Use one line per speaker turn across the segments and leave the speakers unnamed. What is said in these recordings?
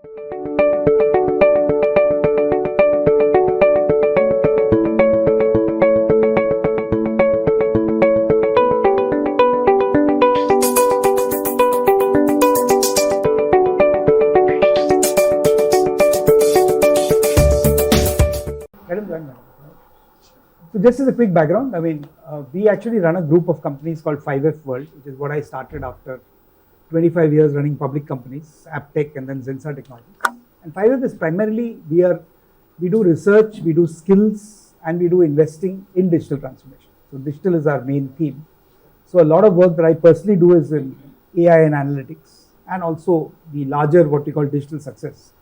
So just as a quick background, we actually run a group of companies called 5F World, which is what I started after 25 years running public companies, AppTech and then Zensa Technologies. And 5F is primarily, we do research, we do skills, and we do investing in digital transformation. So digital is our main theme. So a lot of work that I personally do is in AI and analytics, and also the larger what we call digital success.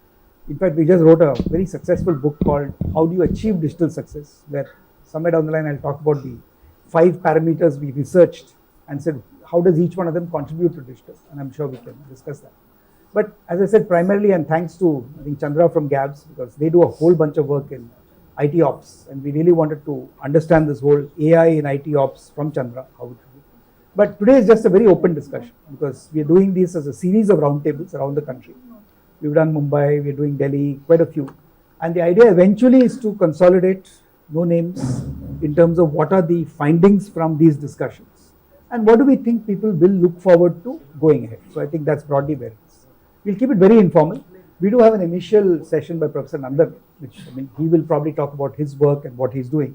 In fact, we just wrote a very successful book called How Do You Achieve Digital Success, where somewhere down the line I'll talk about the 5 parameters we researched and said how does each one of them contribute to digital, and I'm sure we can discuss that. But as I said, primarily, and thanks to I think Chandra from Gabs, because they do a whole bunch of work in IT ops, and we really wanted to understand this whole AI in IT ops from Chandra, how it should be. But today is just a very open discussion because we are doing this as a series of roundtables around the country. We've done Mumbai, we're doing Delhi, quite a few. And the idea eventually is to consolidate, no names, in terms of what are the findings from these discussions and what do we think people will look forward to going ahead. So I think that's broadly where it is. We'll keep it very informal. We do have an initial session by Professor Nandan, which he will probably talk about his work and what he's doing.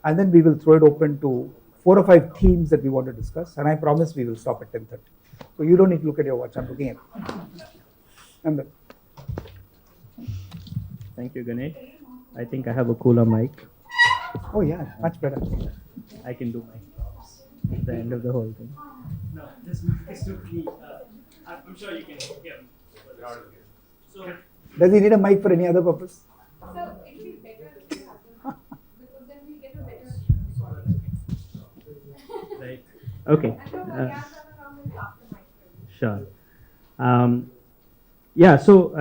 And then we will throw it open to 4 or 5 themes that we want to discuss. And I promise we will stop at 10:30. So you don't need to look at your watch, I'm looking at it. Nandan.
Thank you, Ganesh. I think I have a cooler mic.
Oh yeah, much better.
I can do my at the end of the whole thing.
No, this is too clean. I'm sure you can hear me. So,
does he need a mic for any other purpose?
So it will be better if you have them because then we get a better quality.
Right. Okay.
And so the gaps are around will pass the mic.
Sure. Yeah, so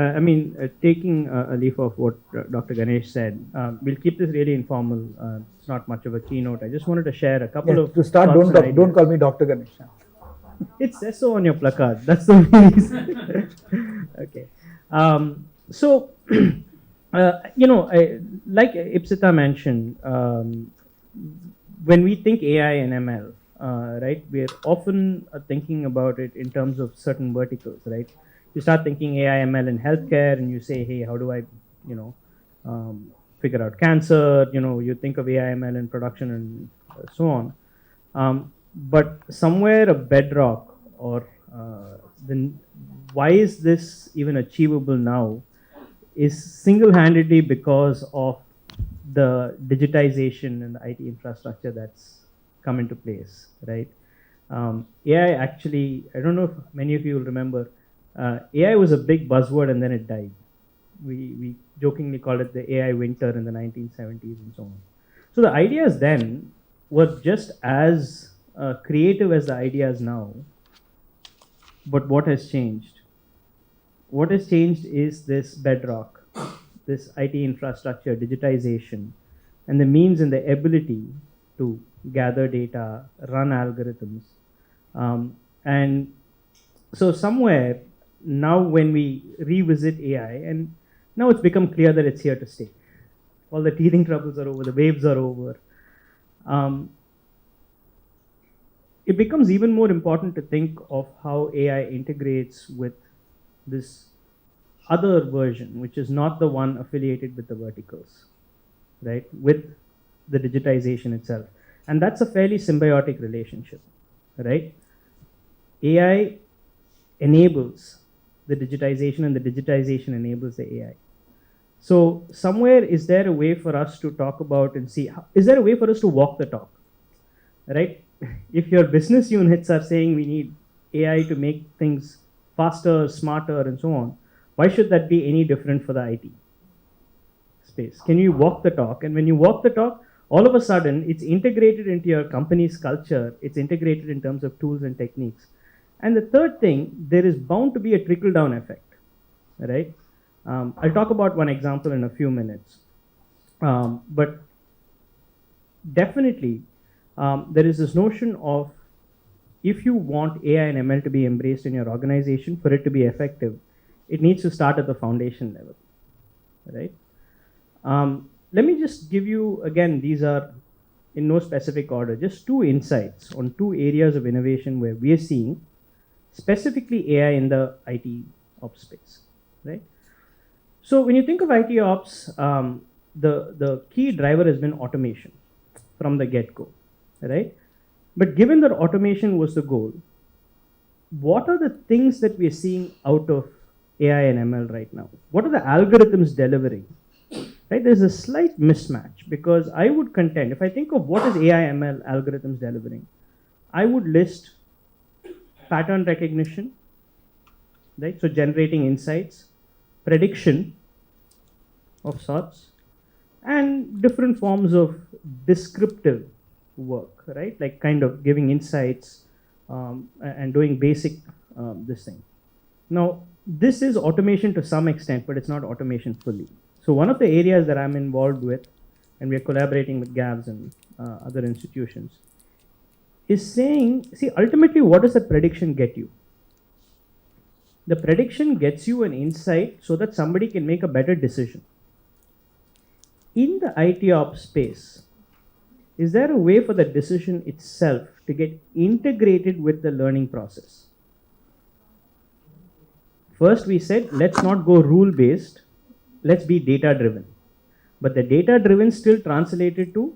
taking a leaf of what Dr. Ganesh said, we'll keep this really informal. It's not much of a keynote. I just wanted to share a couple of
to start. Don't call me Dr. Ganesh.
It says so on your placard. That's the only reason. Okay. So, like Ipsita mentioned, when we think AI and ML, right, we're often thinking about it in terms of certain verticals, right? You start thinking AI, ML in healthcare, and you say, hey, how do I, figure out cancer? You think of AI, ML in production and so on. But somewhere a bedrock, or then why is this even achievable now, is single-handedly because of the digitization and the IT infrastructure that's come into place, right? AI actually, I don't know if many of you will remember, AI was a big buzzword and then it died. We jokingly called it the AI winter in the 1970s and so on. So the ideas then were just as creative as the ideas now, but what has changed? What has changed is this bedrock, this IT infrastructure, digitization, and the means and the ability to gather data, run algorithms. And so somewhere, now when we revisit AI, and now it's become clear that it's here to stay. All the teething troubles are over, the waves are over. It becomes even more important to think of how AI integrates with this other version, which is not the one affiliated with the verticals, right? With the digitization itself. And that's a fairly symbiotic relationship, right? AI enables the digitization and the digitization enables the AI. So somewhere, is there a way for us to talk about and see, is there a way for us to walk the talk, right? If your business units are saying we need AI to make things faster, smarter, and so on, why should that be any different for the IT space? Can you walk the talk? And when you walk the talk, all of a sudden, it's integrated into your company's culture. It's integrated in terms of tools and techniques. And the third thing, there is bound to be a trickle-down effect, right? I'll talk about one example in a few minutes. But definitely, there is this notion of, if you want AI and ML to be embraced in your organization, for it to be effective, it needs to start at the foundation level, right? Let me just give you, again, these are in no specific order, just two insights on two areas of innovation where we are seeing specifically AI in the IT ops space, right? So when you think of IT ops, the key driver has been automation from the get-go, right? But given that automation was the goal, what are the things that we are seeing out of AI and ML right now? What are the algorithms delivering? Right? There's a slight mismatch because I would contend, if I think of what is AI ML algorithms delivering, I would list pattern recognition, right? So generating insights, prediction of sorts, and different forms of descriptive work, right? Like kind of giving insights and doing basic this thing. Now, this is automation to some extent, but it's not automation fully. So one of the areas that I'm involved with, and we're collaborating with GAVS and other institutions, is saying, see, ultimately, what does the prediction get you? The prediction gets you an insight so that somebody can make a better decision. In the IT ops space, is there a way for the decision itself to get integrated with the learning process? First, we said, let's not go rule-based, let's be data-driven. But the data-driven still translated to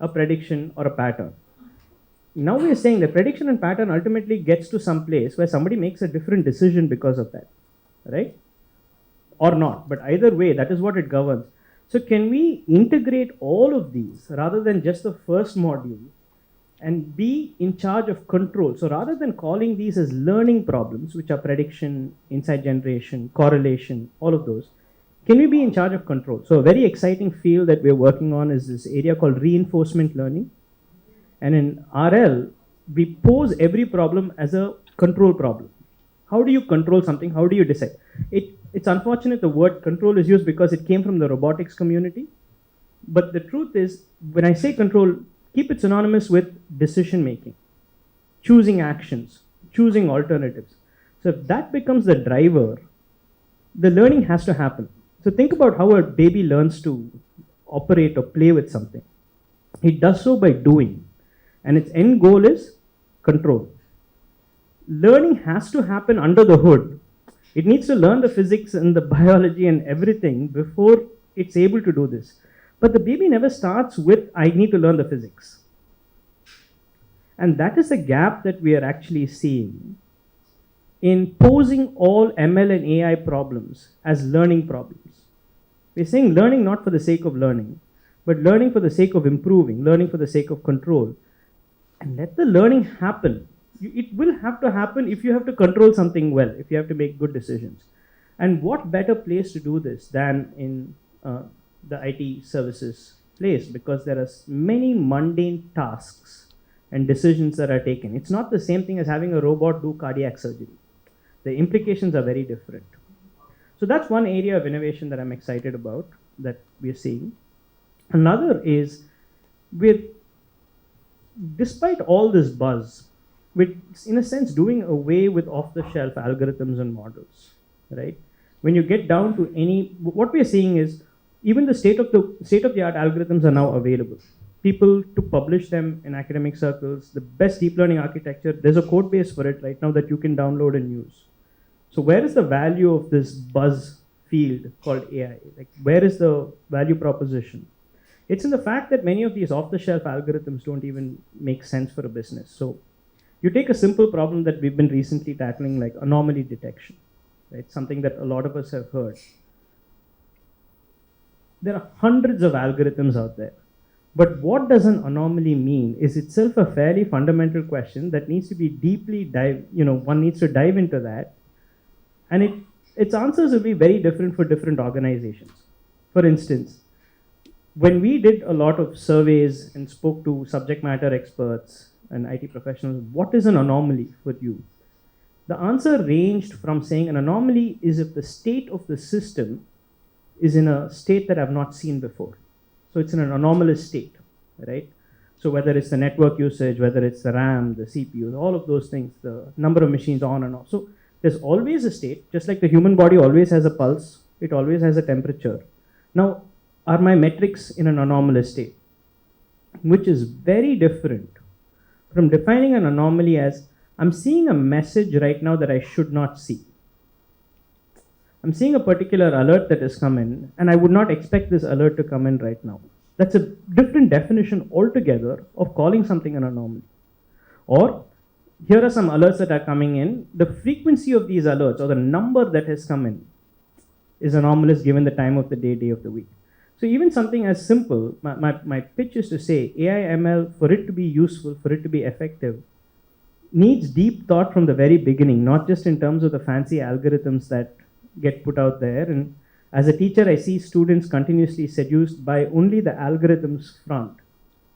a prediction or a pattern. Now we are saying the prediction and pattern ultimately gets to some place where somebody makes a different decision because of that, right? Or not, but either way, that is what it governs. So can we integrate all of these rather than just the first module and be in charge of control? So rather than calling these as learning problems, which are prediction, insight generation, correlation, all of those, can we be in charge of control? So a very exciting field that we're working on is this area called reinforcement learning. And in RL, we pose every problem as a control problem. How do you control something? How do you decide? It's unfortunate the word control is used because it came from the robotics community. But the truth is, when I say control, keep it synonymous with decision making, choosing actions, choosing alternatives. So if that becomes the driver, the learning has to happen. So think about how a baby learns to operate or play with something. It does so by doing. And its end goal is control. Learning has to happen under the hood. It needs to learn the physics and the biology and everything before it's able to do this. But the baby never starts with, I need to learn the physics. And that is the gap that we are actually seeing in posing all ML and AI problems as learning problems. We're saying learning not for the sake of learning, but learning for the sake of improving, learning for the sake of control. And let the learning happen. It will have to happen if you have to control something well, if you have to make good decisions. And what better place to do this than in the IT services place, because there are many mundane tasks and decisions that are taken. It's not the same thing as having a robot do cardiac surgery. The implications are very different. So that's one area of innovation that I'm excited about, that we're seeing. Another is, despite all this buzz, we're in a sense doing away with off-the-shelf algorithms and models, right? When you get down to what we're seeing is even the state-of-the-art algorithms are now available. People to publish them in academic circles, the best deep learning architecture, there's a code base for it right now that you can download and use. So where is the value of this buzz field called AI? Like, where is the value proposition? It's in the fact that many of these off-the-shelf algorithms don't even make sense for a business. So you take a simple problem that we've been recently tackling, like anomaly detection, right? Something that a lot of us have heard. There are hundreds of algorithms out there. But what does an anomaly mean is itself a fairly fundamental question that needs to be one needs to dive into that. And its answers will be very different for different organizations. For instance, when we did a lot of surveys and spoke to subject matter experts and IT professionals, what is an anomaly for you? The answer ranged from saying an anomaly is if the state of the system is in a state that I've not seen before. So it's in an anomalous state, right? So whether it's the network usage, whether it's the RAM, the CPUs, all of those things, the number of machines on and off. So There's always a state, just like the human body always has a pulse, it always has a temperature. Now, are my metrics in an anomalous state? Which is very different from defining an anomaly as I'm seeing a message right now that I should not see. I'm seeing a particular alert that has come in, and I would not expect this alert to come in right now. That's a different definition altogether of calling something an anomaly. Or, here are some alerts that are coming in. The frequency of these alerts, or the number that has come in, is anomalous given the time of the day of the week. So even something as simple, my pitch is to say AI ML, for it to be useful, for it to be effective, needs deep thought from the very beginning, not just in terms of the fancy algorithms that get put out there. And as a teacher, I see students continuously seduced by only the algorithms front,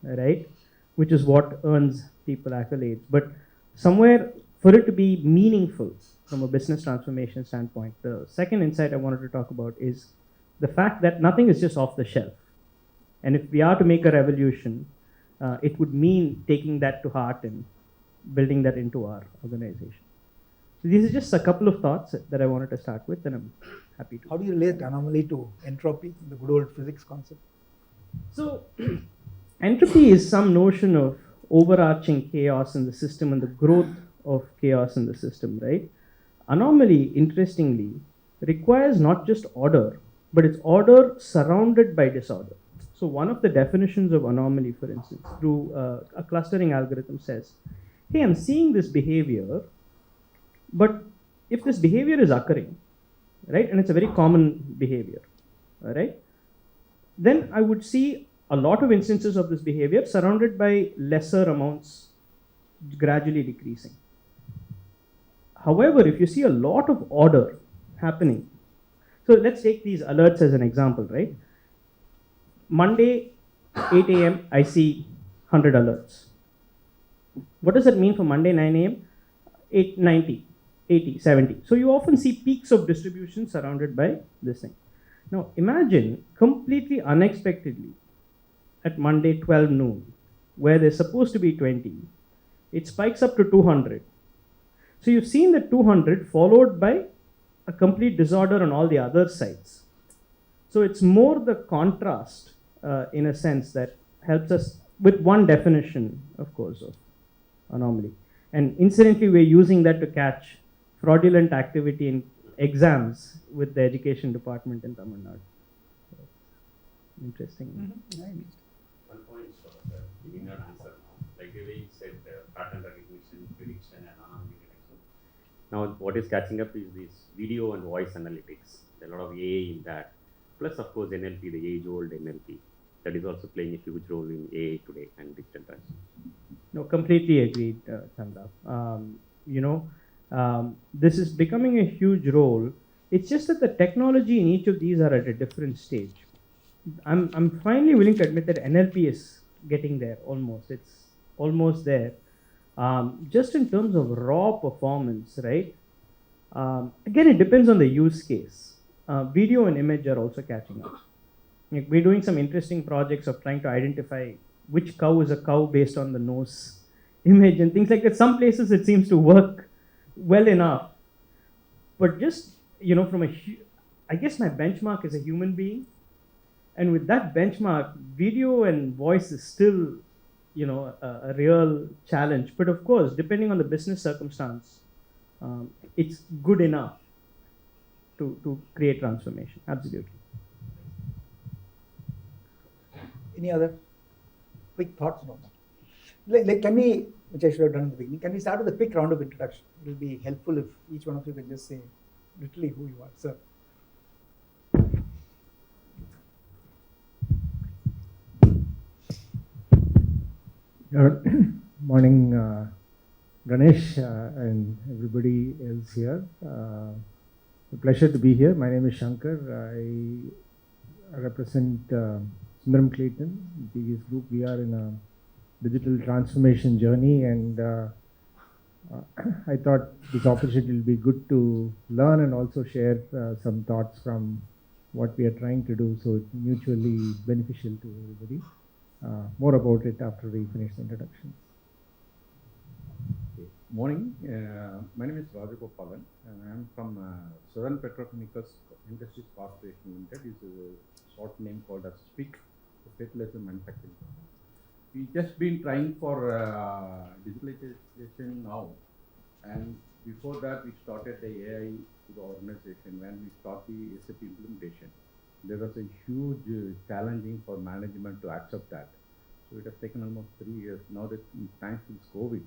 right? Which is what earns people accolades. But somewhere, for it to be meaningful from a business transformation standpoint, the second insight I wanted to talk about is the fact that nothing is just off the shelf. And if we are to make a revolution, it would mean taking that to heart and building that into our organization. So these are just a couple of thoughts that I wanted to start with, and I'm happy to.
How do you relate anomaly to entropy, the good old physics concept?
So entropy is some notion of overarching chaos in the system and the growth of chaos in the system, right? Anomaly, interestingly, requires not just order, but it's order surrounded by disorder. So one of the definitions of anomaly, for instance, through a clustering algorithm says, hey, I'm seeing this behavior, but if this behavior is occurring, right, and it's a very common behavior, all right, then I would see a lot of instances of this behavior surrounded by lesser amounts gradually decreasing. However, if you see a lot of order happening, so let's take these alerts as an example, right? Monday, 8 a.m., I see 100 alerts. What does that mean for Monday, 9 a.m.? 890, 80, 70. So you often see peaks of distribution surrounded by this thing. Now imagine completely unexpectedly at Monday 12 noon, where there's supposed to be 20, it spikes up to 200. So you've seen the 200 followed by a complete disorder on all the other sides. So it's more the contrast, in a sense, that helps us with one definition, of course, of anomaly. And incidentally, we're using that to catch fraudulent activity in exams with the education department in Tamil Nadu. Interesting.
One point, you did not answer now. Like the way you said, pattern recognition, prediction, and anomaly detection. Now, what is catching up is this video and voice analytics. There's a lot of AI in that. Plus, of course, NLP, the age-old NLP, that is also playing a huge role in AI today and digital transformation.
No, completely agreed, Chanda. This is becoming a huge role. It's just that the technology in each of these are at a different stage. I'm finally willing to admit that NLP is getting there almost. It's almost there. Just in terms of raw performance, right? Again, it depends on the use case. Video and image are also catching up. Like we're doing some interesting projects of trying to identify which cow is a cow based on the nose image and things like that. Some places it seems to work well enough. But just, I guess my benchmark is a human being. And with that benchmark, video and voice is still, a real challenge. But of course, depending on the business circumstance, it's good enough to create transformation. Absolutely.
Any other quick thoughts on that? Can we, which I should have done in the beginning, can we start with a quick round of introduction? It will be helpful if each one of you can just say literally who you are. Sir.
Morning, Ganesh and everybody else here. A pleasure to be here. My name is Shankar. I represent Sundaram Clayton, TVS Group. We are in a digital transformation journey, and I thought this opportunity will be good to learn and also share some thoughts from what we are trying to do, so it's mutually beneficial to everybody. More about it after we finish the introductions.
Morning. My name is Rajagopalan, and I am from Southern Petrochemicals Industries Corporation Limited. It's a short name called as SPIC, Fertilizer Manufacturing Company. We just been trying for digitalization now, and before that we started the AI to the organization. When we start the SAP implementation, there was a huge challenging for management to accept that. So it has taken almost 3 years. Now that thanks to this COVID,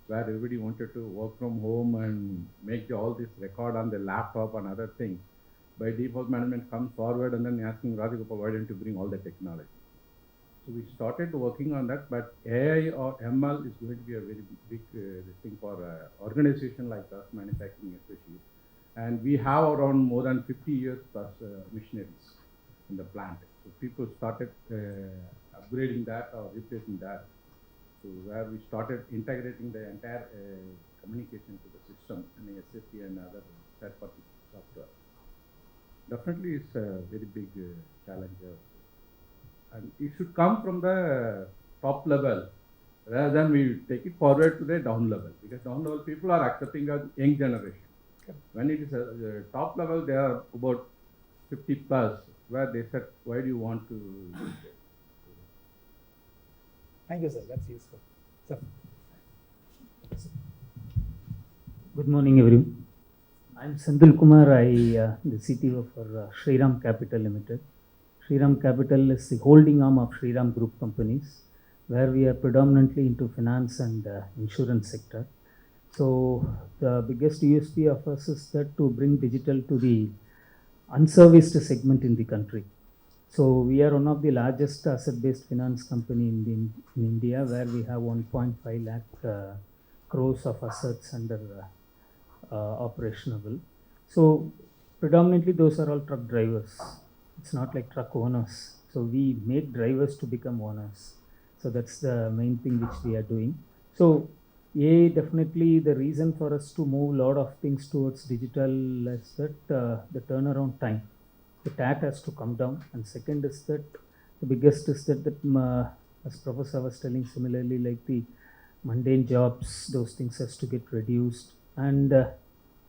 where everybody wanted to work from home and make all this record on the laptop and other things, by default management comes forward and then asking Rajagopal, why don't you bring all the technology? So we started working on that, but AI or ML is going to be a very big thing for organization like us, manufacturing especially. And we have around more than 50 years plus machineries in the plant. So people started upgrading that or replacing that. So where we started integrating the entire communication to the system in SAP and other third-party software. Definitely, it's a very big challenge. And it should come from the top level rather than we take it forward to the down level, because down level people are accepting a young generation.
Okay.
When it is a top level, they are about 50 plus, where they said, why do you want to use it?
Thank you, sir. That's useful. Sir.
Good morning, everyone. I'm Sandil Kumar. The CTO for Shriram Capital Limited. Shriram Capital is the holding arm of Shriram Group companies, where we are predominantly into finance and insurance sector. So the biggest USP of us is that to bring digital to the unserviced segment in the country. So we are one of the largest asset-based finance company in India, where we have 1.5 lakh crores of assets under operational. So predominantly those are all truck drivers. It's not like truck owners. So we make drivers to become owners. So that's the main thing which we are doing. So definitely the reason for us to move a lot of things towards digital is that the turnaround time, the TAT has to come down. And second is that the biggest is that as Professor was telling, similarly like the mundane jobs, those things has to get reduced. And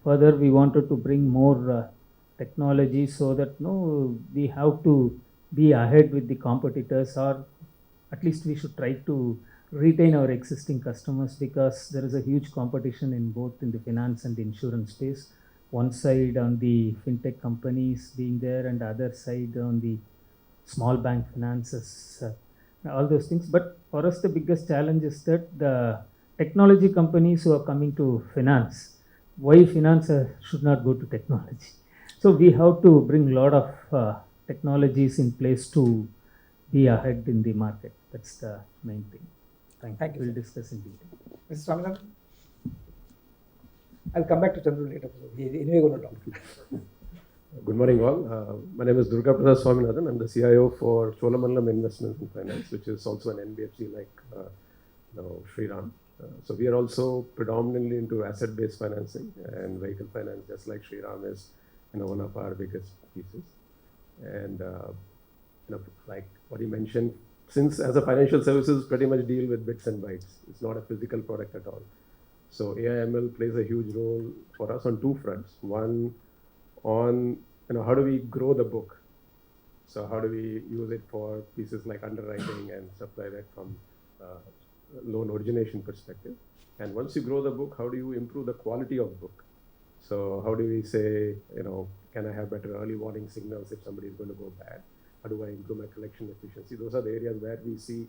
further we wanted to bring more technology so that we have to be ahead with the competitors, or at least we should try to retain our existing customers, because there is a huge competition in both in the finance and the insurance space. One side on the fintech companies being there, and the other side on the small bank finances, all those things. But for us the biggest challenge is that the technology companies who are coming to finance, why finance should not go to technology? So we have to bring a lot of technologies in place to be ahead in the market. That's the main thing.
Thank you,
We'll
sir.
discuss in detail.
Mr. Swaminathan? I'll come back to Chandru later. He's anyway going to talk.
Good morning, all. My name is Durga Prasad Swaminathan. I'm the CIO for Cholamandalam Investments and Finance, which is also an NBFC like Shriram. So we are also predominantly into asset-based financing and vehicle finance, just like Shriram is one of our biggest pieces. And like what you mentioned, since as a financial services pretty much deal with bits and bytes, it's not a physical product at all. So AIML plays a huge role for us on two fronts. One, on how do we grow the book? So how do we use it for pieces like underwriting and stuff like that from loan origination perspective? And once you grow the book, how do you improve the quality of book? So how do we say, can I have better early warning signals if somebody is going to go bad? How do I improve my collection efficiency? Those are the areas where we see,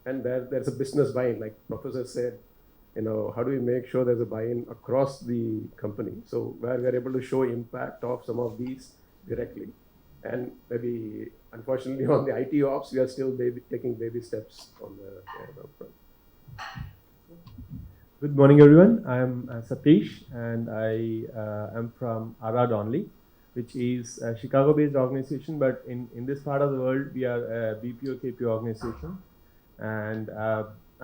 and there's a business buy-in, like Professor said. How do we make sure there's a buy-in across the company? So where we are able to show impact of some of these directly. And maybe, unfortunately, on the IT ops, we are still taking baby steps on the front.
Good morning, everyone. I'm Satish, and I am from RR Donnelly, which is a Chicago-based organization, but in this part of the world, we are a BPO KPO organization. And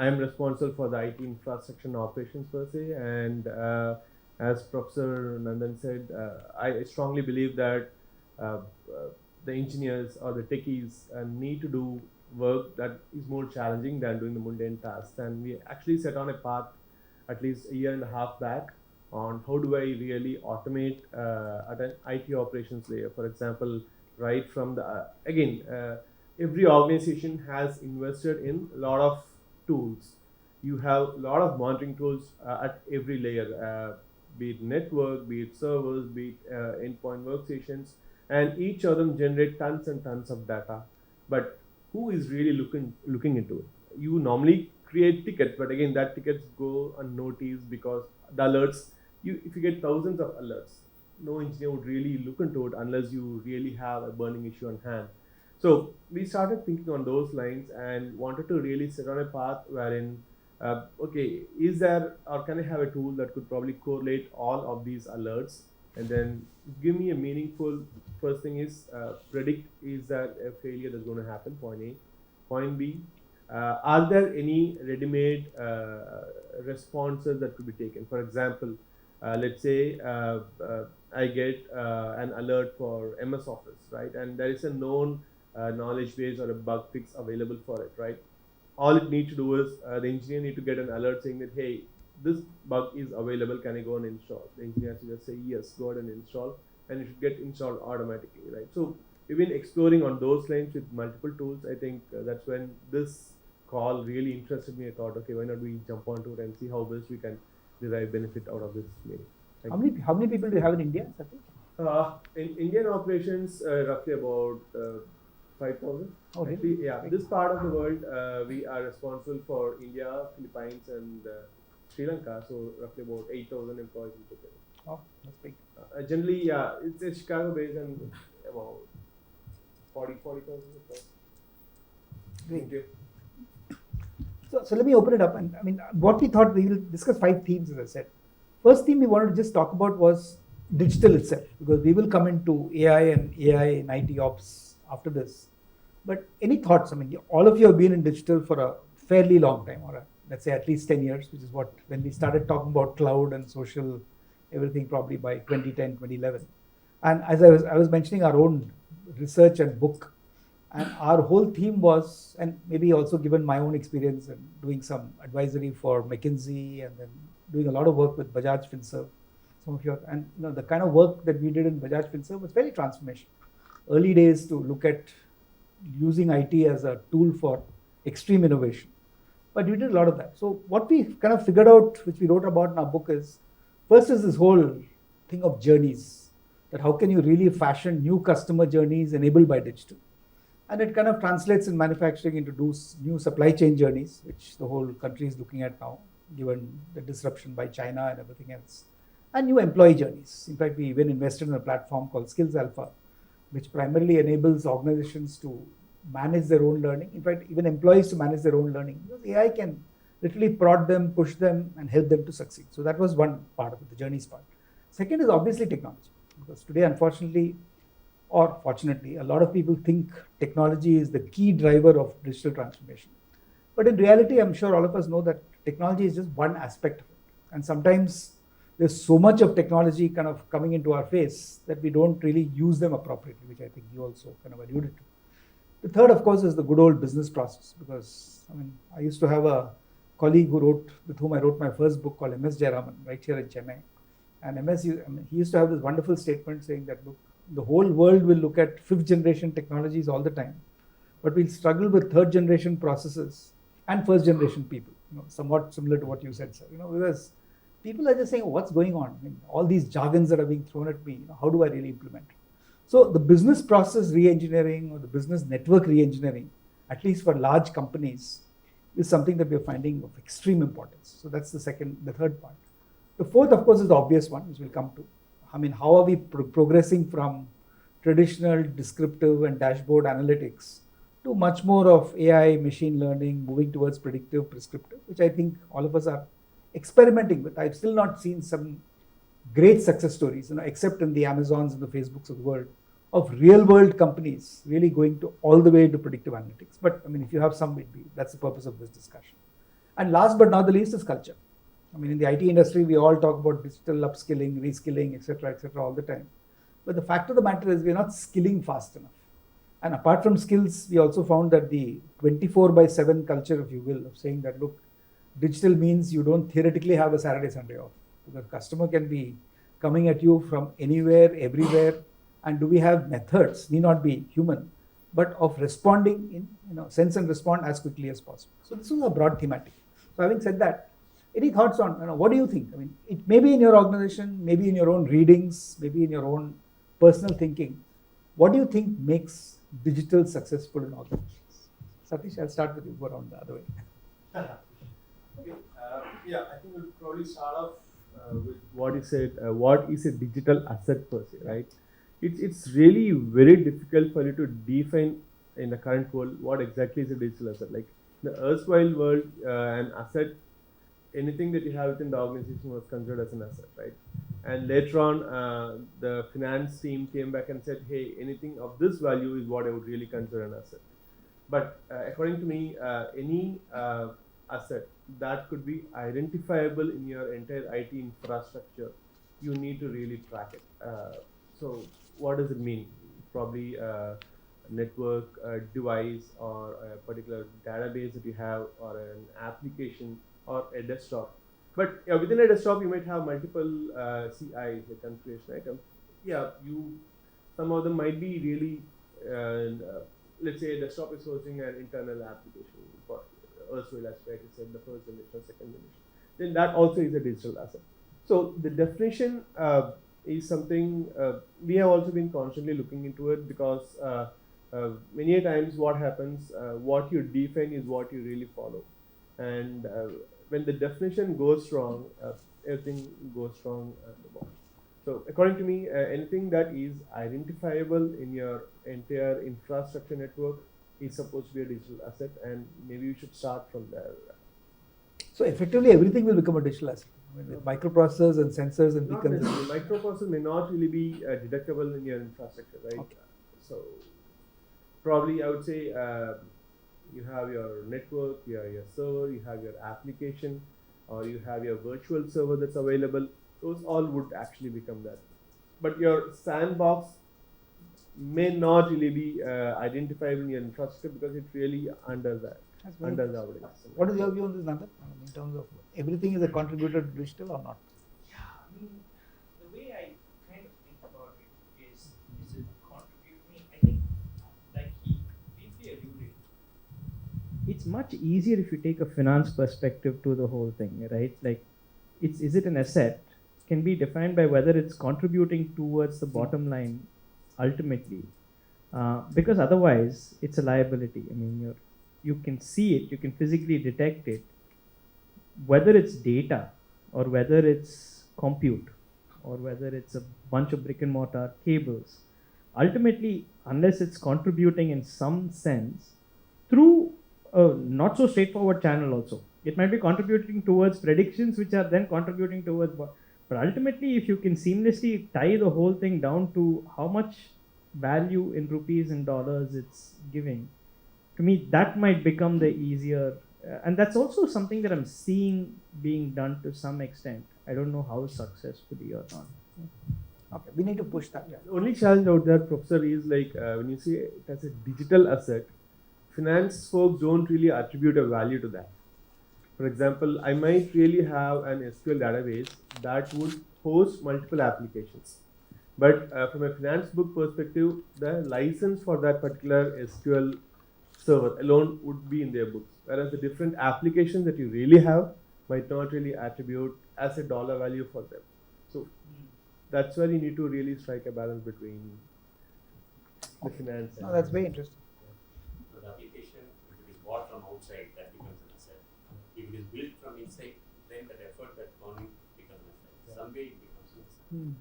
I am responsible for the IT infrastructure and operations per se. And as Professor Nandan said, I strongly believe that the engineers or the techies need to do work that is more challenging than doing the mundane tasks. And we actually set on a path at least a year and a half back on how do I really automate at an IT operations layer. For example, right from the every organization has invested in a lot of tools. You have a lot of monitoring tools at every layer, be it network, be it servers, be it endpoint workstations, and each of them generate tons and tons of data. But who is really looking into it? You normally create tickets, but again, that tickets go unnoticed because the alerts. If you get thousands of alerts, no engineer would really look into it unless you really have a burning issue on hand. So we started thinking on those lines and wanted to really set on a path wherein, okay, is there or can I have a tool that could probably correlate all of these alerts and then give me a meaningful. First thing is predict is there a failure that's going to happen. Point A. Point B. Are there any ready-made responses that could be taken? For example, let's say I get an alert for MS Office, right? And there is a known knowledge base or a bug fix available for it, right? All it needs to do is the engineer need to get an alert saying that, hey, this bug is available, can I go and install? The engineer has to just say, yes, go ahead and install, and it should get installed automatically, right? So we've been exploring on those lines with multiple tools. I think that's when this call really interested me. I thought, okay, why not we jump onto it and see how best we can derive benefit out of this meeting.
How many people do you have in India, Satish?
In Indian operations, roughly about 5,000.
Oh, really?
Actually, yeah, this part of the world, we are responsible for India, Philippines, and Sri Lanka. So roughly about 8,000 employees in total.
Oh, that's big.
Generally, yeah, it's a Chicago based and about 40,000 employees.
Great.
Thank you.
So let me open it up. And I mean, what we thought, we will discuss 5 themes, as I said. First theme we wanted to just talk about was digital itself, because we will come into AI and IT ops after this. But any thoughts? I mean, all of you have been in digital for a fairly long time, or let's say at least 10 years, which is what, when we started talking about cloud and social, everything probably by 2010, 2011. And as I was mentioning our own research and book, and our whole theme was, and maybe also given my own experience and doing some advisory for McKinsey and then doing a lot of work with Bajaj Finserv, some of your, and the kind of work that we did in Bajaj Finserv was very transformational. Early days to look at using IT as a tool for extreme innovation. But we did a lot of that. So what we kind of figured out, which we wrote about in our book, is first is this whole thing of journeys, that how can you really fashion new customer journeys enabled by digital. And it kind of translates in manufacturing into new supply chain journeys, which the whole country is looking at now, given the disruption by China and everything else. And new employee journeys. In fact, we even invested in a platform called Skills Alpha, which primarily enables organizations to manage their own learning. In fact, even employees to manage their own learning. Because AI can literally prod them, push them, and help them to succeed. So that was one part of it, the journeys part. Second is obviously technology. Because today, unfortunately, or fortunately, a lot of people think technology is the key driver of digital transformation. But in reality, I'm sure all of us know that technology is just one aspect of it. And sometimes there's so much of technology kind of coming into our face that we don't really use them appropriately, which I think you also kind of alluded to. The third, of course, is the good old business process, because I mean, I used to have a colleague with whom I wrote my first book called MS Jayaraman, right here in Chennai. And he used to have this wonderful statement saying that, look, the whole world will look at 5th generation technologies all the time, but we'll struggle with 3rd generation processes and 1st generation people, somewhat similar to what you said, sir, because people are just saying, oh, what's going on? I mean, all these jargons that are being thrown at me, how do I really implement it? So the business process re-engineering or the business network re-engineering, at least for large companies, is something that we're finding of extreme importance. So that's the third part. The fourth, of course, is the obvious one, which we'll come to. I mean, how are we progressing from traditional descriptive and dashboard analytics to much more of AI, machine learning, moving towards predictive, prescriptive, which I think all of us are experimenting with. I've still not seen some great success stories, except in the Amazons and the Facebooks of the world, of real world companies really going to all the way to predictive analytics. But I mean, if you have some, that's the purpose of this discussion. And last but not the least is culture. I mean, in the IT industry, we all talk about digital upskilling, reskilling, etc., all the time. But the fact of the matter is we're not skilling fast enough. And apart from skills, we also found that the 24/7 culture, if you will, of saying that, look, digital means you don't theoretically have a Saturday, Sunday off, because customer can be coming at you from anywhere, everywhere. And do we have methods, need not be human, but of responding in sense and respond as quickly as possible. So this is a broad thematic. So having said that, any thoughts on, what do you think? I mean, it may be in your organization, maybe in your own readings, maybe in your own personal thinking. What do you think makes digital successful in organizations? Satish, I'll start with you, go around the other way.
Okay. Yeah, I think we'll probably start off with what you said. What is a digital asset per se, right? It's really very difficult for you to define in the current world what exactly is a digital asset. Like in the erstwhile world, an asset, anything that you have within the organization was considered as an asset, right? And later on, the finance team came back and said, hey, anything of this value is what I would really consider an asset. But according to me, any asset that could be identifiable in your entire IT infrastructure, you need to really track it. So what does it mean? Probably a network, a device, or a particular database that you have, or an application, or a desktop. But within a desktop, you might have multiple CIs, like configuration items. Yeah, some of them might be really, let's say a desktop is hosting an internal application for erstwhile, as I said, the first generation, second generation. Then that also is a digital asset. So the definition is something we have also been constantly looking into it, because many a times what happens, what you define is what you really follow. And when the definition goes wrong, everything goes wrong at the bottom. So according to me, anything that is identifiable in your entire infrastructure network is supposed to be a digital asset, and maybe you should start from there.
So effectively, everything will become a digital asset. I mean, with microprocessors and sensors and
Not
beacons.
necessarily. Microprocessor may not really be deductible in your infrastructure, right?
Okay.
So probably I would say you have your network, you have your server, you have your application, or you have your virtual server that's available. Those all would actually become that. But your sandbox may not really be identifiable in your infrastructure, because it's really under that. Under the audience.
What is your view on this, Nandan? In terms of everything is a contributor to digital or not?
Yeah, I mean, the way I kind of think about it is it contributing? I think, like he briefly alluded,
It's much easier if you take a finance perspective to the whole thing, right? Like, is it an asset? Can be defined by whether it's contributing towards the bottom line ultimately, because otherwise it's a liability. I mean, you can see it, you can physically detect it, whether it's data or whether it's compute or whether it's a bunch of brick and mortar cables. Ultimately, unless it's contributing in some sense through a not so straightforward channel also, it might be contributing towards predictions, which are then contributing towards, but ultimately if you can seamlessly tie the whole thing down to how much value in rupees and dollars it's giving, to me that might become the easier, and that's also something that I'm seeing being done to some extent. I don't know how successfully or not.
Okay, we need to push that.
The only challenge out there, Professor, is like when you say it as a digital asset, finance folks don't really attribute a value to that. For example, I might really have an SQL database that would host multiple applications. But from a finance book perspective, the license for that particular SQL server alone would be in their books. Whereas the different applications that you really have might not really attribute as a dollar value for them. So that's where you need to really strike a balance between the finance.
No, that's very interesting.
So the application, if it is bought from outside, that becomes an asset. If it is built from inside, then that effort that gone in becomes an asset. Someday it becomes an asset.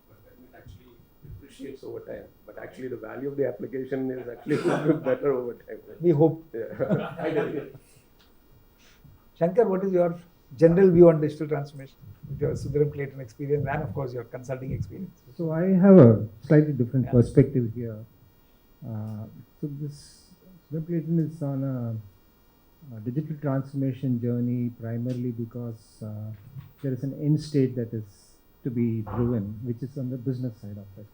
But when it actually depreciates over time, but actually the value of the application is actually better over time.
We hope.
Yeah.
Shankar, what is your general view on digital transformation with your Sundaram Clayton experience and of course your consulting experience?
So I have a slightly different
Yeah.
perspective here. So this Sundaram Clayton is on a digital transformation journey primarily because there is an end state that is to be driven, which is on the business side of it.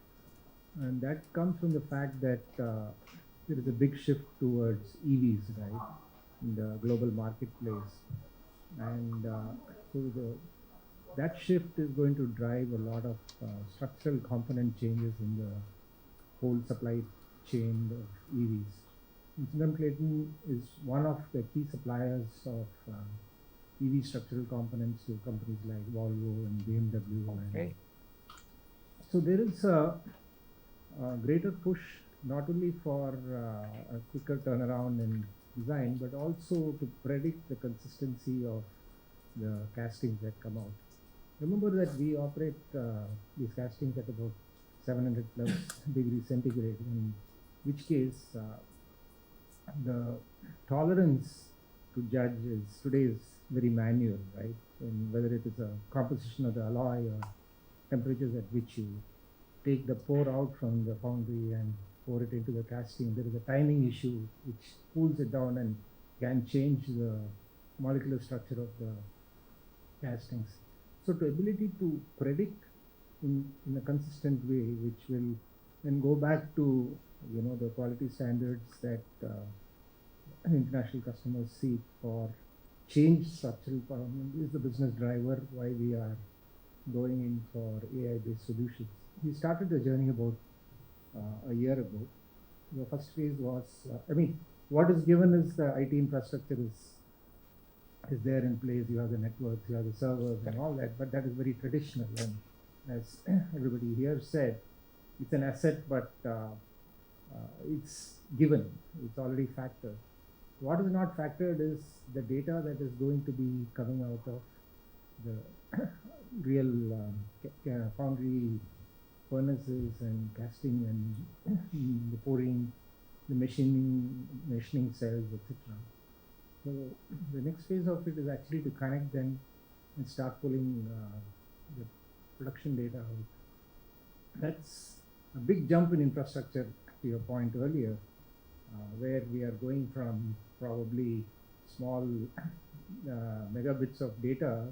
And that comes from the fact that there is a big shift towards EVs, right, in the global marketplace. And that shift is going to drive a lot of structural component changes in the whole supply chain of EVs. Incident Clayton is one of the key suppliers of EV structural components to companies like Volvo and BMW.
Okay.
So there is a greater push not only for a quicker turnaround in design, but also to predict the consistency of the castings that come out. Remember that we operate these castings at about 700 plus degrees centigrade, in which case the tolerance to judge is today is very manual, right? And whether it is a composition of the alloy or temperatures at which you take the pour out from the foundry and pour it into the casting, there is a timing issue which cools it down and can change the molecular structure of the castings. So the ability to predict in a consistent way, which will then go back to the quality standards that international customers seek for change structural performance, is the business driver why we are going in for AI-based solutions. We started the journey about a year ago. The first phase was, what is given is the IT infrastructure is there in place. You have the networks, you have the servers and all that, but that is very traditional. And as everybody here said, it's an asset, but it's given, it's already factored. What is not factored is the data that is going to be coming out of the real foundry furnaces and casting and the pouring, the machining cells, etc. So the next phase of it is actually to connect them and start pulling the production data out. That's a big jump in infrastructure, to your point earlier, where we are going from probably small megabits of data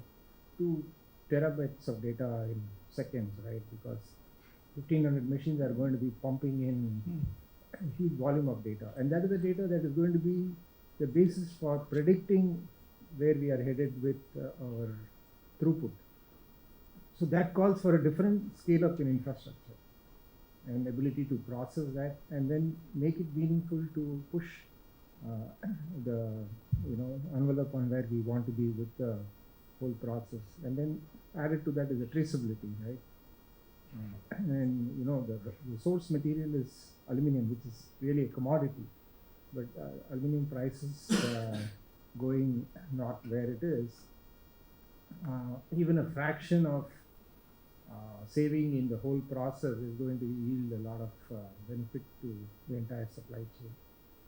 to terabytes of data in seconds, right? Because 1,500 machines are going to be pumping in a huge volume of data, and that is the data that is going to be the basis for predicting where we are headed with our throughput. So that calls for a different scale up in infrastructure and ability to process that and then make it meaningful to push the envelope on where we want to be with the whole process. And then added to that is the traceability, right? And the source material is aluminum, which is really a commodity, but aluminum prices going not where it is, even a fraction of saving in the whole process is going to yield a lot of benefit to the entire supply chain.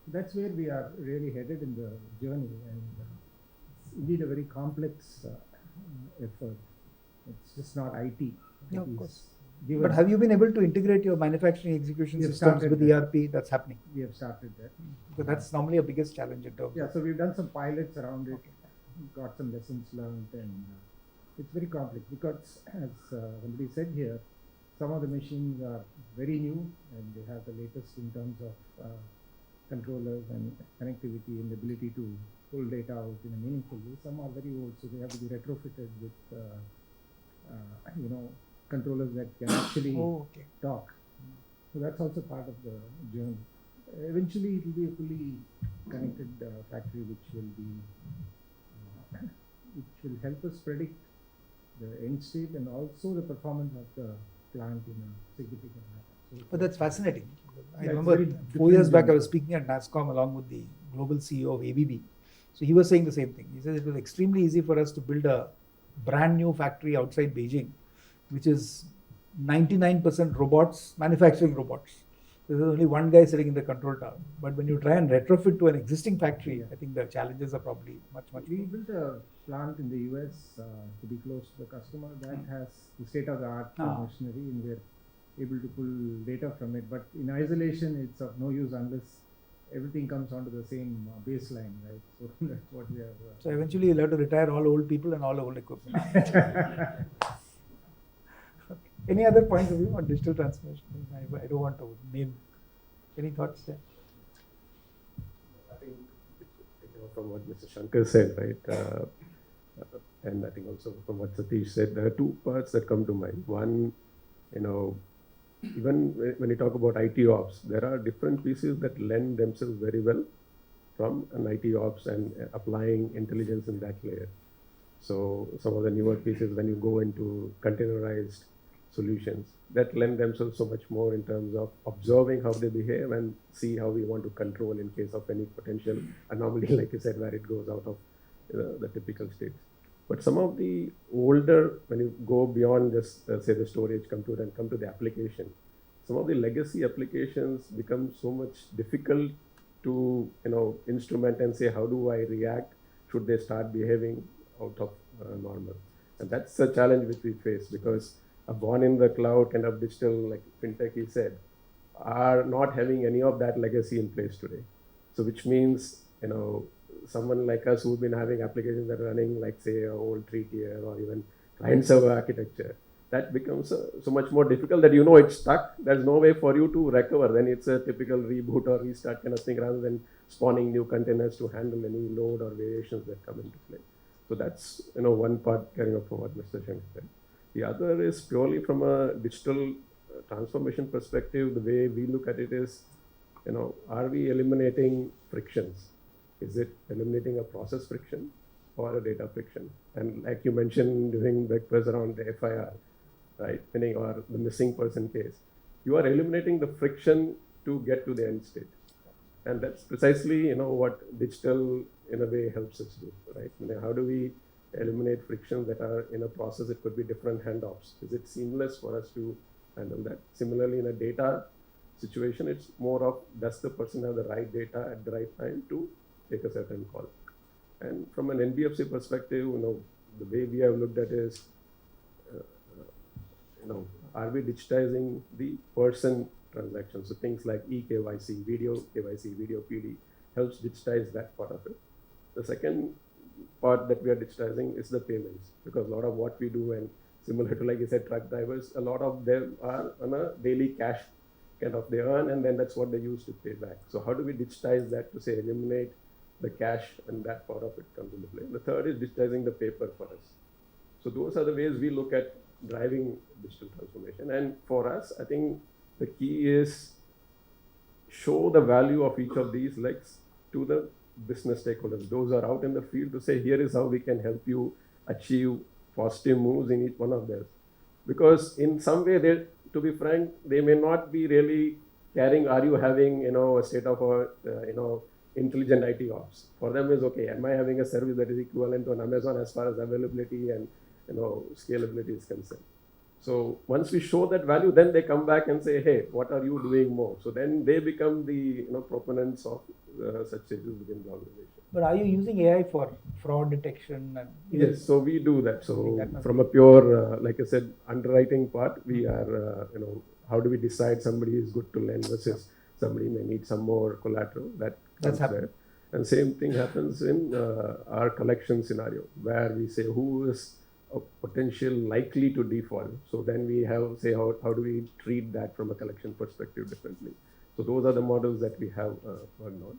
That's where we are really headed in the journey, and it's indeed a very complex effort. It's just not IT.
No, of course.
Given.
But have you been able to integrate your manufacturing execution
We have
systems
started
with
that.
ERP? That's happening.
We have started that.
Because that's normally a biggest challenge in terms
Yeah,
of.
so we've done some pilots around it,
Okay.
got some lessons learned, and it's very complex because, as somebody said here, some of the machines are very new and they have the latest in terms of controllers and connectivity and the ability to pull data out in a meaningful way. Some are very old, so they have to be retrofitted with, controllers that can actually talk. So that's also part of the journey. Eventually, it will be a fully connected factory, which will help us predict the end state and also the performance of the plant in a significant manner. So
But that's fascinating. I
Yeah,
remember
it's very
4 years
different
back, I
than-
was speaking at NASSCOM along with the global CEO of ABB. So he was saying the same thing. He said it was extremely easy for us to build a brand new factory outside Beijing, which is 99% robots, manufacturing robots. There's only one guy sitting in the control tower. But when you try and retrofit to an existing factory, I think the challenges are probably much
we
more.
built a plant in the US to be close to the customer that has the state-of-the-art machinery, and we're able to pull data from it. But in isolation, it's of no use unless everything comes onto the same baseline, right? So that's what we are.
So eventually you'll have to retire all old people and all old equipment. Any other points of view on digital transformation? I don't want to name. Any thoughts there?
I think from what Mr. Shankar said, right? And I think also from what Satish said, there are two parts that come to mind. One, even when you talk about IT ops, there are different pieces that lend themselves very well from an IT ops and applying intelligence in that layer. So some of the newer pieces, when you go into containerized solutions, that lend themselves so much more in terms of observing how they behave and see how we want to control in case of any potential anomaly, like you said, where it goes out of the typical states. But some of the older, when you go beyond just say the storage compute and come to the application, some of the legacy applications become so much difficult to instrument and say, how do I react? Should they start behaving out of normal? And that's a challenge which we face, because a born in the cloud kind of digital, like fintech he said, are not having any of that legacy in place today. So which means someone like us who've been having applications that are running like say a old 3-tier or even client server architecture, that becomes so much more difficult that it's stuck. There's no way for you to recover. Then it's a typical reboot or restart kind of thing, rather than spawning new containers to handle any load or variations that come into play. So that's one part carrying up from what Mr. Shankar said. The other is purely from a digital transformation perspective. The way we look at it is, are we eliminating frictions? Is it eliminating a process friction or a data friction? And like you mentioned during breakfast around the FIR, right, or the missing person case, you are eliminating the friction to get to the end state. And that's precisely, what digital in a way helps us do, right? How do we eliminate frictions that are in a process? It could be different handoffs. Is it seamless for us to handle that? Similarly, in a data situation, it's more of, does the person have the right data at the right time to take a certain call? And from an NBFC perspective, the way we have looked at is, are we digitizing the person transactions? So things like eKYC, video KYC, video PD helps digitize that part of it. The second part that we are digitizing is the payments, because a lot of what we do, and similar to like you said, truck drivers, a lot of them are on a daily cash kind of they earn, and then that's what they use to pay back. So how do we digitize that to say eliminate the cash, and that part of it comes into play. The third is digitizing the paper for us. So those are the ways we look at driving digital transformation. And for us, I think the key is show the value of each of these legs to the business stakeholders. Those are out in the field to say, here is how we can help you achieve positive moves in each one of theirs. Because in some way, to be frank, they may not be really caring, are you having, a state of, intelligent IT ops. For them is, okay, am I having a service that is equivalent on Amazon as far as availability and, scalability is concerned? So once we show that value, then they come back and say, hey, what are you doing more? So then they become the, proponents of such changes within the organization.
But are you using AI for fraud detection? And
yes, so we do that. So from a pure, like I said, underwriting part, we are, how do we decide somebody is good to lend versus somebody may need some more collateral? That's happening. And same thing happens in our collection scenario, where we say who is a potential likely to default. So then we have, say, how do we treat that from a collection perspective differently? So those are the models that we have worked on.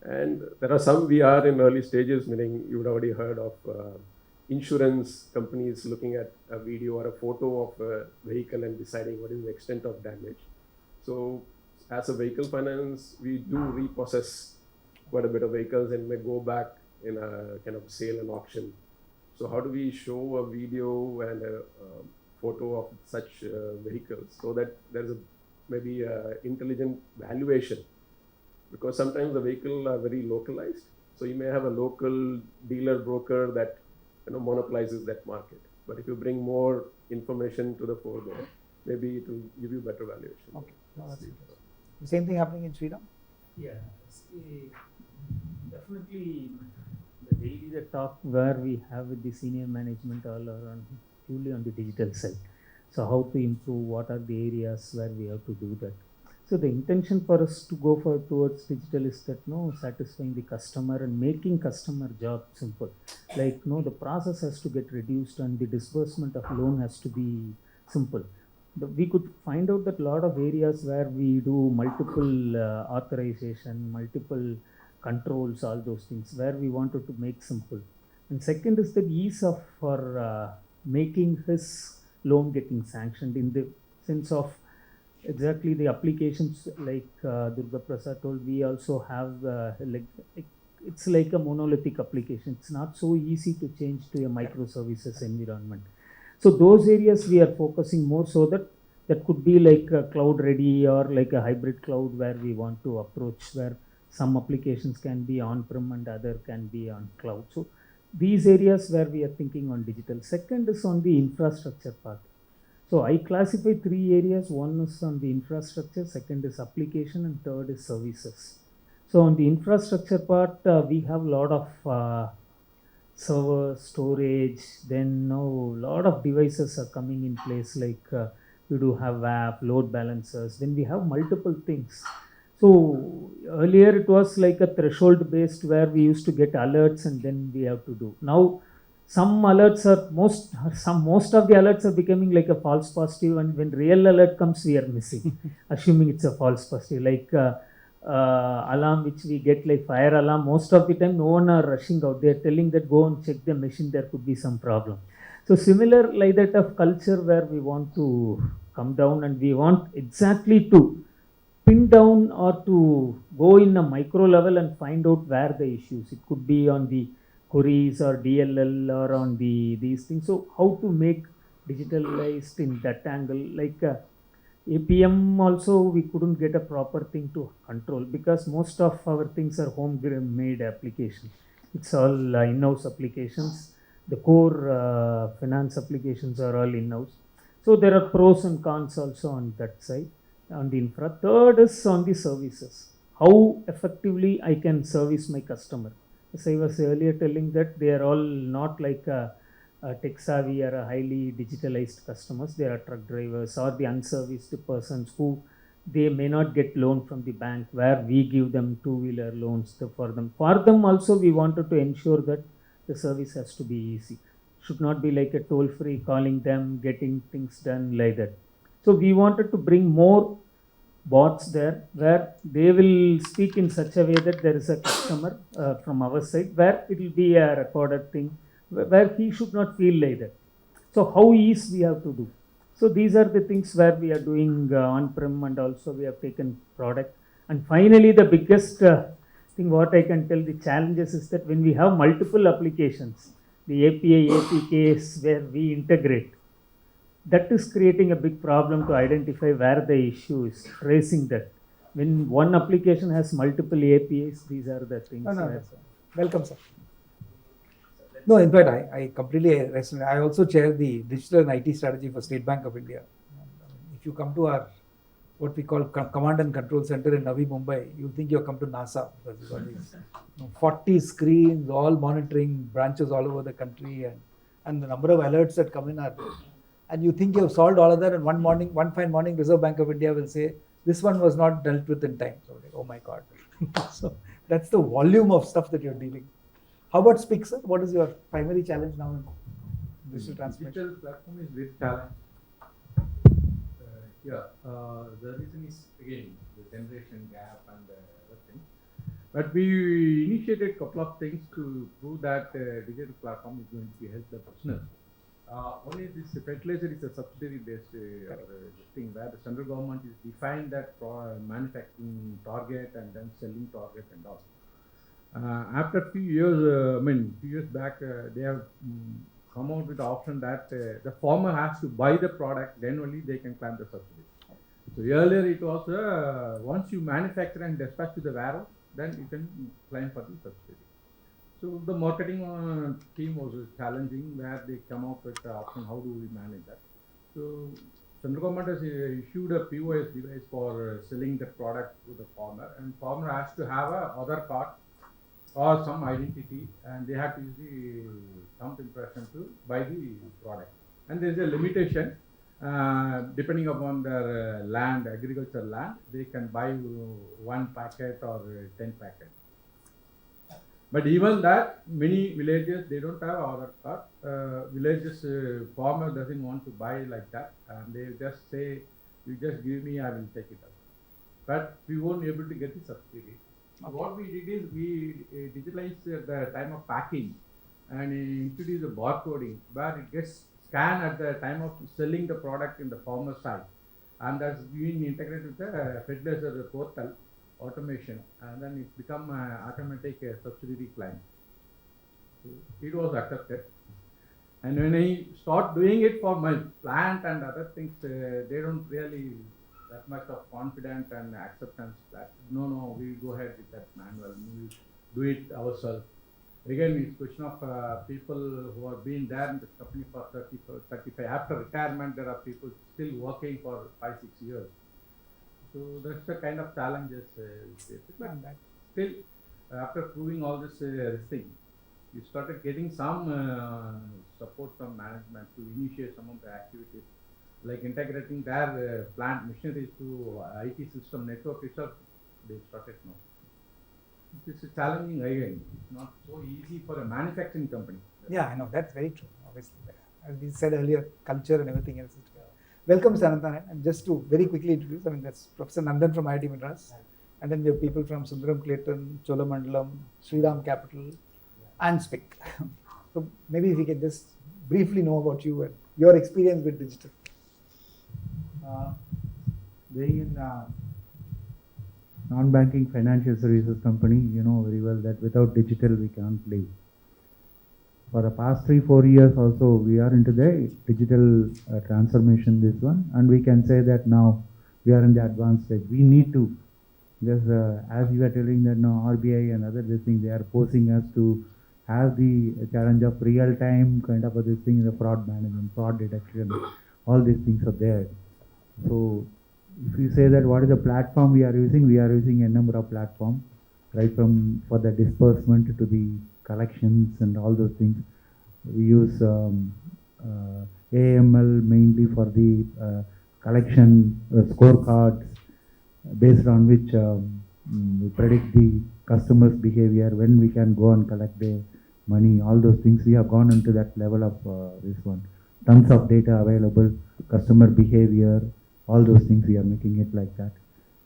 And there are some we are in early stages, meaning you would already heard of insurance companies looking at a video or a photo of a vehicle and deciding what is the extent of damage. So as a vehicle finance, we do repossess quite a bit of vehicles and may go back in a kind of sale and auction. So how do we show a video and a photo of such vehicles so that there's maybe intelligent valuation? Because sometimes the vehicle are very localized. So you may have a local dealer broker that monopolizes that market. But if you bring more information to the fore there, maybe it will give you better valuation.
Okay, no, that's interesting. The same thing happening in Sriram?
Yeah, definitely the daily the talk where we have with the senior management all are purely on the digital side. So how to improve, what are the areas where we have to do that. So the intention for us to go towards digital is that satisfying the customer and making customer job simple. Like the process has to get reduced and the disbursement of loan has to be simple. We could find out that a lot of areas where we do multiple authorization, multiple controls, all those things, where we wanted to make simple. And second is the ease of for making his loan getting sanctioned in the sense of exactly the applications like Durga Prasad told. We also have it's like a monolithic application. It's not so easy to change to a microservices environment. So those areas we are focusing more, so that could be like a cloud ready or like a hybrid cloud where we want to approach, where some applications can be on-prem and other can be on cloud. So these areas where we are thinking on digital. Second is on the infrastructure part. So I classify three areas. One is on the infrastructure, second is application, and third is services. So on the infrastructure part, we have a lot of server storage. Then now a lot of devices are coming in place, like we do have WAF, load balancers. Then we have multiple things. So earlier it was like a threshold based where we used to get alerts and then we have to do. Now some alerts are most of the alerts are becoming like a false positive, and when real alert comes we are missing, assuming it's a false positive. Like alarm which we get, like fire alarm, most of the time no one are rushing out. They are telling that go and check the machine, there could be some problem. So similar like that of culture where we want to come down, and we want exactly to pin down or to go in a micro level and find out where the issues. It could be on the queries or DLL or on these things. So how to make digitalized in that angle, like APM also we couldn't get a proper thing to control, because most of our things are home made application. It's all in-house applications. The core finance applications are all in-house. So there are pros and cons also on that side, on the infra. Third is on the services. How effectively I can service my customer. As I was earlier telling that they are all not like a tech savvy or a highly digitalized customers. They are truck drivers or the unserviced persons who they may not get loan from the bank, where we give them two-wheeler loans for them. For them also we wanted to ensure that the service has to be easy. Should not be like a toll-free calling them, getting things done like that. So we wanted to bring more bots there where they will speak in such a way that there is a customer from our side, where it will be a recorded thing, where he should not feel like that. So how easy we have to do. So these are the things where we are doing on-prem, and also we have taken product. And finally the biggest thing what I can tell, the challenges is that when we have multiple applications, the API, APKs where we integrate, that is creating a big problem to identify where the issue is, tracing that. When one application has multiple APIs, these are the things.
No, welcome, sir. No, in fact, I completely resonate. I also chair the digital and IT strategy for State Bank of India. If you come to our what we call command and control center in Navi Mumbai, you'll think you've come to NASA, because you've got these 40 screens, all monitoring branches all over the country, and the number of alerts that come in are. And you think you have solved all of that, and one fine morning, Reserve Bank of India will say, this one was not dealt with in time. So, like, oh my God. So that's the volume of stuff that you're dealing. How about Speak, sir? What is your primary challenge now in digital transformation?
Digital platform is very challenge. The reason is again the generation gap and other things. But we initiated a couple of things to prove that digital platform is going to help the business. One is this fertilizer is a subsidy based thing where the central government is defined that manufacturing target and then selling target and all. After a few years, few years back, they have come out with the option that the farmer has to buy the product, then only they can claim the subsidy. So earlier it was once you manufacture and dispatch to the warehouse, then you can claim for the subsidy. So the marketing team was challenging, where they come up with the option, how do we manage that? So central government has issued a POS device for selling the product to the farmer, and farmer has to have a Aadhaar card or some identity, and they have to use the thumb impression to buy the product. And there is a limitation, depending upon their land, agricultural land, they can buy 1 packet or 10 packets. But even that, many villages, they don't have Aadhaar card. Villages, farmer doesn't want to buy like that, and they just say, you just give me, I will take it up. But we won't be able to get the subsidy. Okay. What we did is we digitalized the time of packing, and he introduced the barcoding where it gets scanned at the time of selling the product in the farmer side, and that's being integrated with the fertilizer portal automation, and then it become automatic subsidiary claim. So it was accepted. And when I start doing it for my plant and other things, they don't really that much of confidence and acceptance that no, we go ahead with that manual, we do it ourselves. Again, it's question of people who have been there in the company for 35. After retirement, there are people still working for 5-6 years. So that's the kind of challenges we face. But still, after proving all this thing, we started getting some support from management to initiate some of the activities, like integrating their plant machineries to IT system network itself. They started now. It is challenging again. It's not so easy for a manufacturing company.
Yeah, I know, that's very true. Obviously, as we said earlier, culture and everything else. Welcome, Sanathan. And just to very quickly introduce, I mean, that's Professor Nandan from IIT Madras. And then we have people from Sundaram Clayton, Cholamandalam, Sriram Capital, and SPIC. So maybe if we can just briefly know about you and your experience with digital.
Being in non-banking financial services company, you know very well that without digital we can't live. For the past 3-4 years also, we are into the digital transformation, this one, and we can say that now we are in the advanced stage. We need to, because as you are telling that now RBI and other this thing, they are forcing us to have the challenge of real-time kind of a this thing, the fraud management, fraud detection, all these things are there. So if you say that what is the platform we are using a number of platforms, right from for the disbursement to the collections and all those things. We use AML mainly for the collection scorecards, based on which we predict the customer's behavior, when we can go and collect the money, all those things. We have gone into that level of this one. Tons of data available, customer behavior, all those things we are making it like that.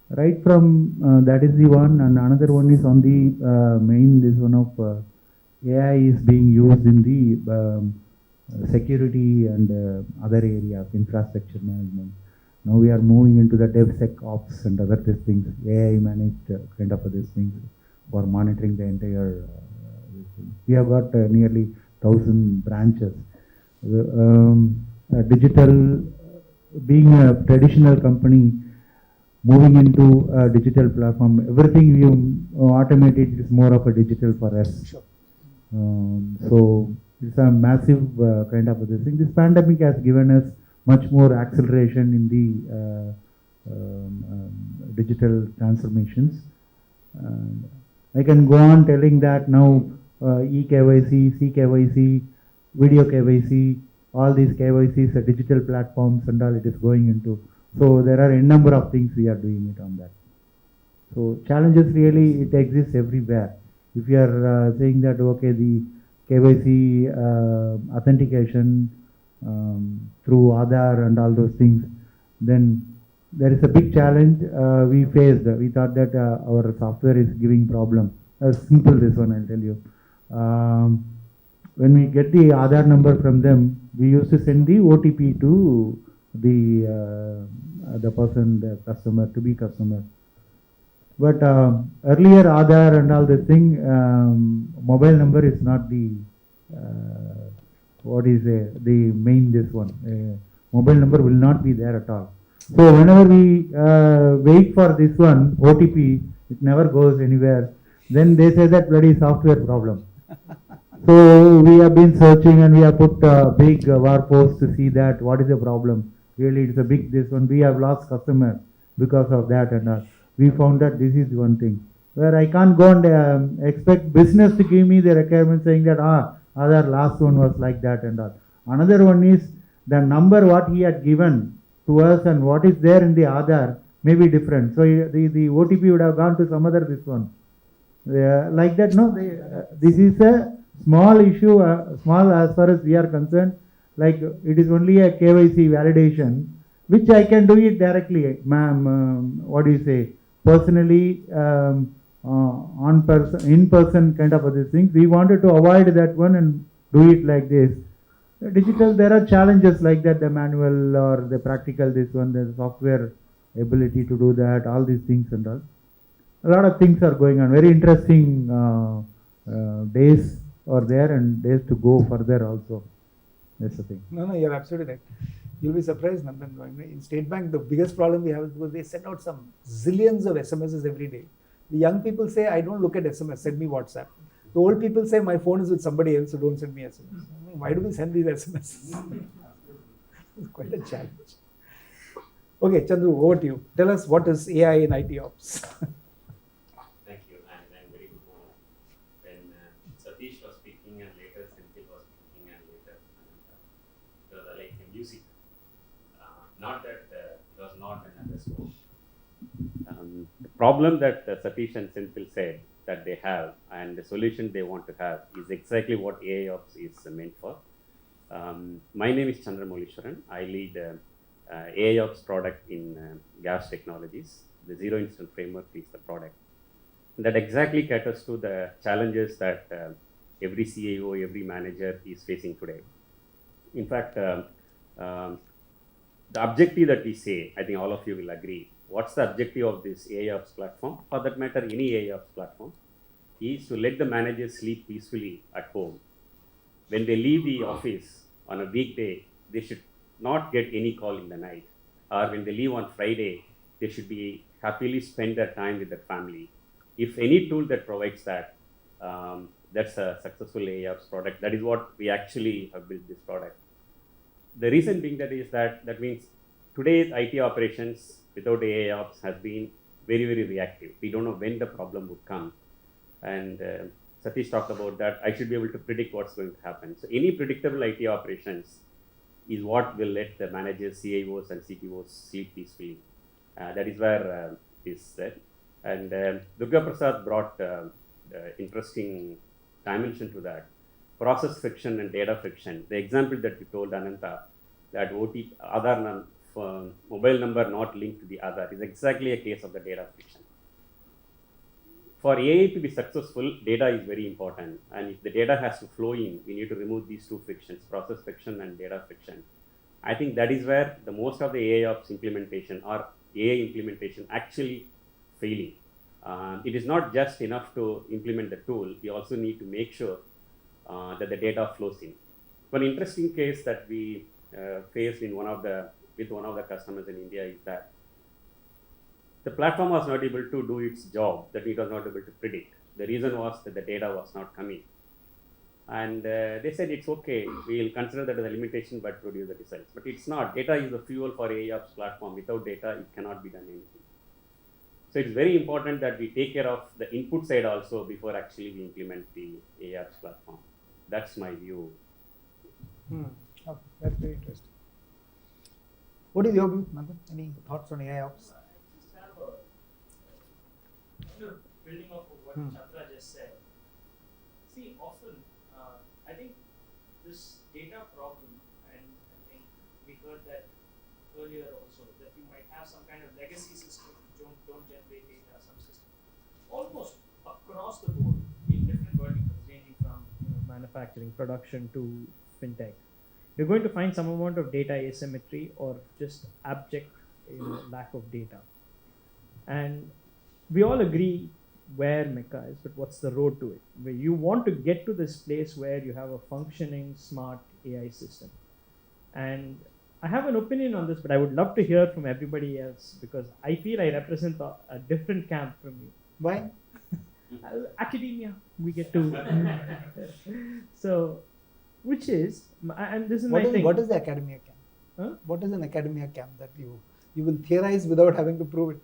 Right from that is the one, and another one is on the main, this one of AI is being used in the security and other areas, infrastructure management. Now we are moving into the DevSecOps and other these things, AI managed kind of these things for monitoring the entire we have got nearly 1,000 branches. Digital, being a traditional company, moving into a digital platform, everything you automated is more of a digital for us.
Sure.
So it's a massive kind of a thing. This pandemic has given us much more acceleration in the digital transformations. I can go on telling that now eKYC, CKYC, video KYC, all these KYCs are digital platforms and all it is going into. So there are a number of things we are doing it on that. So challenges really, it exists everywhere. If you are saying that, okay, the KYC authentication through Aadhaar and all those things, then there is a big challenge we faced. We thought that our software is giving problem. Simple this one, I'll tell you. When we get the Aadhaar number from them, we used to send the OTP to the person, the customer, to be customer. But earlier Aadhaar and all this thing, mobile number is not the the main this one. Mobile number will not be there at all. So whenever we wait for this one OTP, it never goes anywhere. Then they say that bloody software problem. So we have been searching and we have put a big war post to see that what is the problem. Really, it's a big this one. We have lost customers because of that, and we found that this is one thing where I can't go and expect business to give me the requirement saying that other last one was like that and all. Another one is the number what he had given to us and what is there in the Aadhaar may be different. So the OTP would have gone to some other this one. Like that, no. This is a small issue, small as far as we are concerned. Like it is only a KYC validation, which I can do it directly, ma'am. What do you say? Personally, in person kind of other things. We wanted to avoid that one and do it like this. Digital, there are challenges like that, the manual or the practical, this one, the software ability to do that, all these things and all. A lot of things are going on. Very interesting days are there and days to go further also. That's the thing.
No, you're absolutely right. You'll be surprised, Nandan. In State Bank, the biggest problem we have is because they send out some zillions of SMSs every day. The young people say, I don't look at SMS, send me WhatsApp. The old people say, my phone is with somebody else, so don't send me SMS. I mean, why do we send these SMSs? It's quite a challenge. Okay, Chandru, over to you. Tell us, what is AI in IT Ops?
Thank you, and very good morning. When Satish was speaking and later Senthil was speaking and later it was like music. Not that it was not another scope. The problem that Satish and Senthil said that they have and the solution they want to have is exactly what AI Ops is meant for. My name is Chandramoulishwaran. I lead AI Ops product in Gas Technologies. The Zero Incident Framework is the product. That exactly caters to the challenges that every CIO, every manager is facing today. In fact, the objective that we say, I think all of you will agree, what's the objective of this AI Ops platform? For that matter, any AI Ops platform is to let the managers sleep peacefully at home. When they leave the office on a weekday, they should not get any call in the night. Or when they leave on Friday, they should be happily spend their time with their family. If any tool that provides that, that's a successful AI Ops product. That is what we actually have built this product. The reason being that means today's IT operations without AI Ops has been very, very reactive. We don't know when the problem would come. And Satish talked about that. I should be able to predict what's going to happen. So any predictable IT operations is what will let the managers, CIOs and CTOs sleep peacefully. That is where this said. And Durga Prasad brought interesting dimension to that. Process friction and data friction. The example that we told Ananta, that Aadhaar mobile number not linked to the Aadhaar is exactly a case of the data friction. For AI to be successful, data is very important. And if the data has to flow in, we need to remove these two frictions, process friction and data friction. I think that is where the most of the AI Ops implementation or AI implementation actually failing. It is not just enough to implement the tool. We also need to make sure that the data flows in. One interesting case that we faced with one of the customers in India is that the platform was not able to do its job, that it was not able to predict. The reason was that the data was not coming. And they said it's okay, we will consider that as a limitation but produce the results. But it's not. Data is the fuel for AI Ops platform. Without data, it cannot be done anything. So it's very important that we take care of the input side also before actually we implement the AI Ops platform. That's my view.
Okay, that's very interesting. What is your view, Nandan? Any thoughts on AI Ops?
I just have a building off of what Chandra just said. See, often I think this data problem, and I think we heard that earlier also, that you might have some kind of legacy system which don't generate data, some system. Almost across the board in different verticals, ranging from
manufacturing, production to fintech, you're going to find some amount of data asymmetry or just abject lack of data. And we all agree where Mecca is, but what's the road to it? Where you want to get to this place where you have a functioning, smart AI system. And I have an opinion on this, but I would love to hear from everybody else because I feel I represent a different camp from you.
Why?
Academia, we get to. So, which is, and this is my thing.
What is the academia camp?
Huh?
What is an academia camp that you will theorize without having to prove it?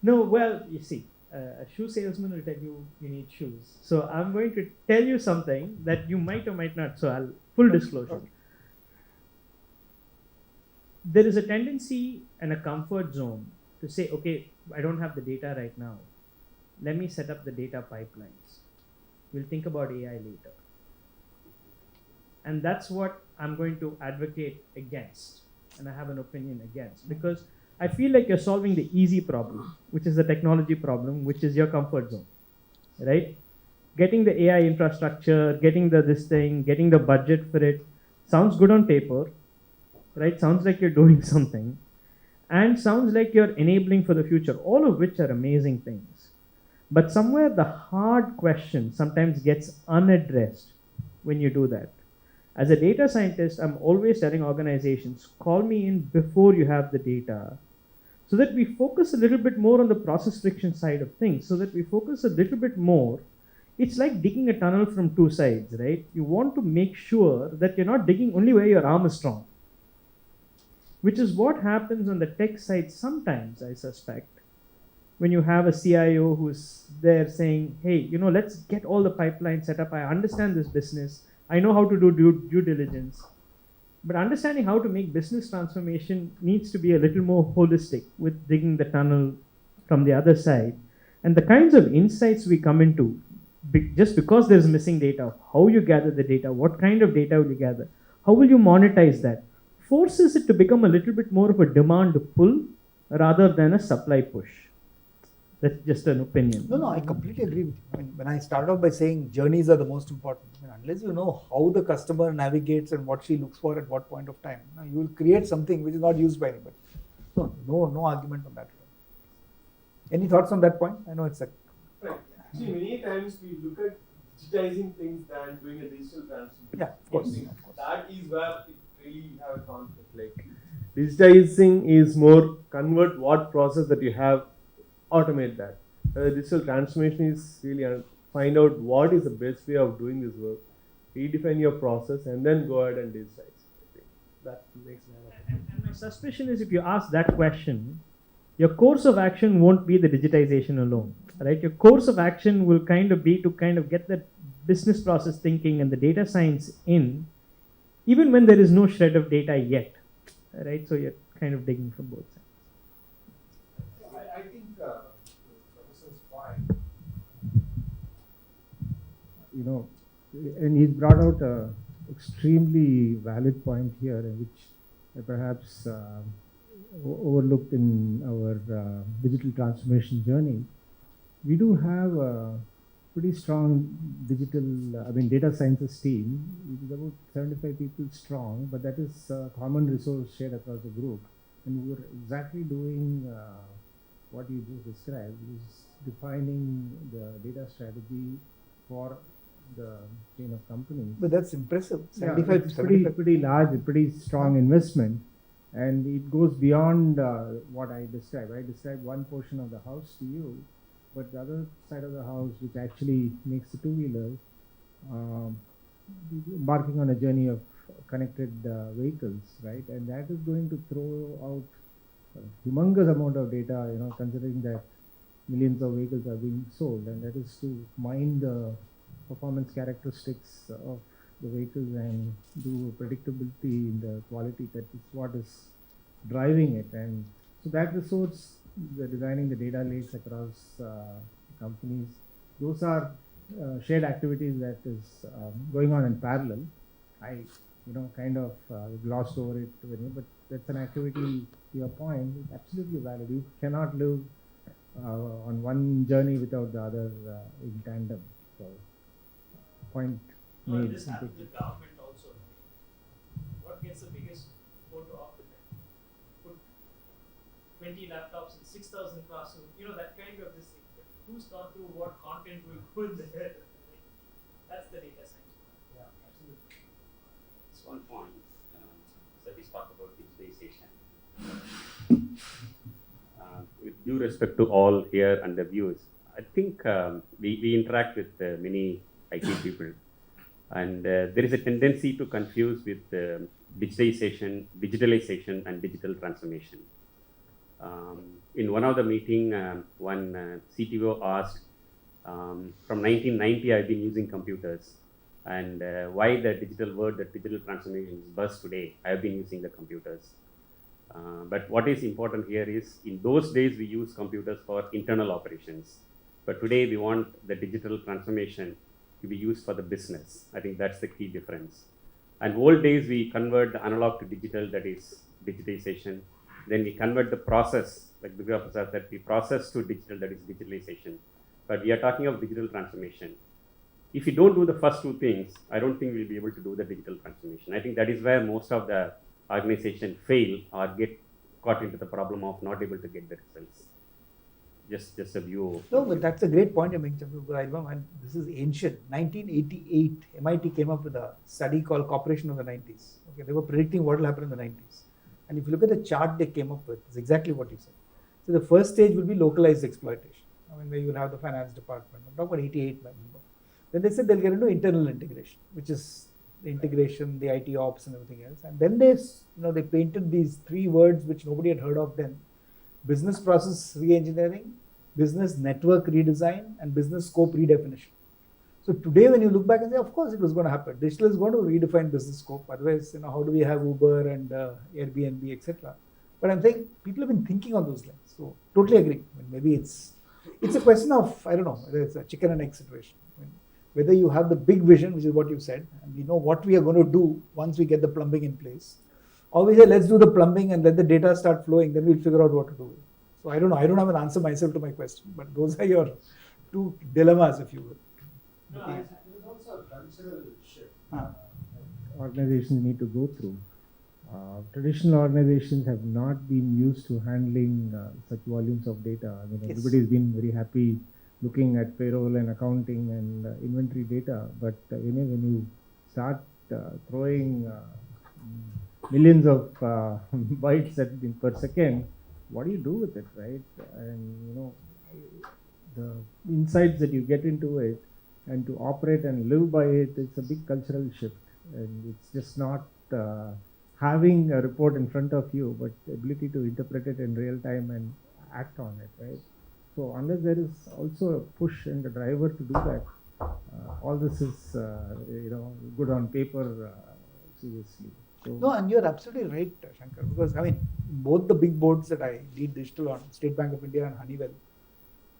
No, well, you see, a shoe salesman will tell you need shoes. So I'm going to tell you something that you might or might not. So full disclosure.
Okay.
There is a tendency and a comfort zone to say, okay, I don't have the data right now. Let me set up the data pipelines. We'll think about AI later. And that's what I'm going to advocate against. And I have an opinion against. Because I feel like you're solving the easy problem, which is the technology problem, which is your comfort zone, right? getting the AI infrastructure, getting the this thing, getting the budget for it, sounds good on paper, right? Sounds like you're doing something, and sounds like you're enabling for the future, all of which are amazing things. But somewhere the hard question sometimes gets unaddressed when you do that. As a data scientist, I'm always telling organizations, call me in before you have the data, so that we focus a little bit more on the process friction side of things, so that we focus a little bit more. It's like digging a tunnel from two sides, right? You want to make sure that you're not digging only where your arm is strong, which is what happens on the tech side sometimes, I suspect, when you have a CIO who's there saying, hey, let's get all the pipelines set up. I understand this business. I know how to do due diligence. But understanding how to make business transformation needs to be a little more holistic with digging the tunnel from the other side. And the kinds of insights we come into, just because there's missing data, how you gather the data, what kind of data will you gather, how will you monetize that, forces it to become a little bit more of a demand pull rather than a supply push. That's just an opinion.
No, I completely agree with you. I mean, when I start off by saying journeys are the most important, unless you know how the customer navigates and what she looks for at what point of time, you will create something which is not used by anybody. No argument on that. Any thoughts on that point? I know it's a...
Right. See, many times we look at digitizing things than doing a digital transformation.
Yeah, of course.
That is where it really have a conflict. Like, digitizing is more convert what process that you have, automate that. Digital transformation is really find out what is the best way of doing this work, redefine your process, and then go ahead and digitize. I think that makes sense.
And my suspicion is, if you ask that question, your course of action won't be the digitization alone, right? Your course of action will be to get the business process thinking and the data science in, even when there is no shred of data yet, right? So you're kind of digging from both sides.
I think Professor's point, and he's brought out a extremely valid point here, which perhaps overlooked in our digital transformation journey. We do have a pretty strong data sciences team. It is about 75 people strong, but that is a common resource shared across the group. And we're exactly doing what you just described, is defining the data strategy for the chain of companies.
But that's impressive.
Yeah, it's pretty large, pretty strong investment, and it goes beyond what I described. I described one portion of the house to you, but the other side of the house, which actually makes the two-wheelers, embarking on a journey of connected vehicles, right? And that is going to throw out a humongous amount of data, considering that millions of vehicles are being sold, and that is to mine the performance characteristics of the vehicles and do predictability in the quality. That is what is driving it. And so that resource, the designing the data lakes across companies, those are shared activities that is going on in parallel. I glossed over it, but that's an activity, to your point, it's absolutely valid. You cannot live on one journey without the other in tandem. So, point made.
This happens with government also. What gets the biggest photo op with them? Put 20 laptops in 6,000 classrooms, that kind of this thing. But who's thought through what content will go in there? That's the data science.
Yeah, absolutely. It's one point. Satish talked about digitization. With due respect to all here and the viewers, I think we interact with many IT people, and there is a tendency to confuse with digitalization, and digital transformation. In one of the meeting, one CTO asked, from 1990 I've been using computers, and why the digital word, the digital transformation is buzz today, I've been using the computers. But what is important here is, in those days we use computers for internal operations, but today we want the digital transformation to be used for the business. I think that's the key difference. And old days we convert the analog to digital, that is digitization. Then we convert the process, like Durga Prasad said, we process to digital, that is digitalization. But we are talking of digital transformation. if you don't do the first two things, I don't think we'll be able to do the digital transformation. I think that is where most of the organization fail or get caught into the problem of not able to get the results. Just a view.
No, but that's a great point you're making, Chandru, because I remember when this is ancient. 1988, MIT came up with a study called Corporation of the 90s. Okay, they were predicting what will happen in the 90s. And if you look at the chart they came up with, it's exactly what you said. So the first stage will be localized exploitation. I mean, where you'll have the finance department. I'm talking about 88, remember. Then they said they'll get into internal integration, which is the integration, the IT ops, and everything else. And then they painted these three words which nobody had heard of then: business process re-engineering, business network redesign, and business scope redefinition. So today, when you look back and say, of course, it was going to happen. Digital is going to redefine business scope. Otherwise, how do we have Uber and Airbnb, etc. But I'm saying people have been thinking on those lines. So totally agree. I mean, maybe it's a question of, I don't know, whether it's a chicken and egg situation. I mean, whether you have the big vision, which is what you said, and we know what we are going to do once we get the plumbing in place, or we say, let's do the plumbing and let the data start flowing, then we'll figure out what to do. So I don't know. I don't have an answer myself to my question, but those are your two dilemmas, if you will.
No, there's also a cultural shift.
Organizations need to go through. Traditional organizations have not been used to handling such volumes of data. I mean, everybody's been very happy looking at payroll and accounting and inventory data, but when you start throwing millions of bytes per second, what do you do with it, right? And the insights that you get into it, and to operate and live by it, it's a big cultural shift. And it's just not having a report in front of you, but the ability to interpret it in real time and act on it, right? So unless there is also a push and a driver to do that, all this is good on paper, seriously. So
no, and you're absolutely right, Shankar, because I mean, both the big boards that I lead digital on, State Bank of India and Honeywell,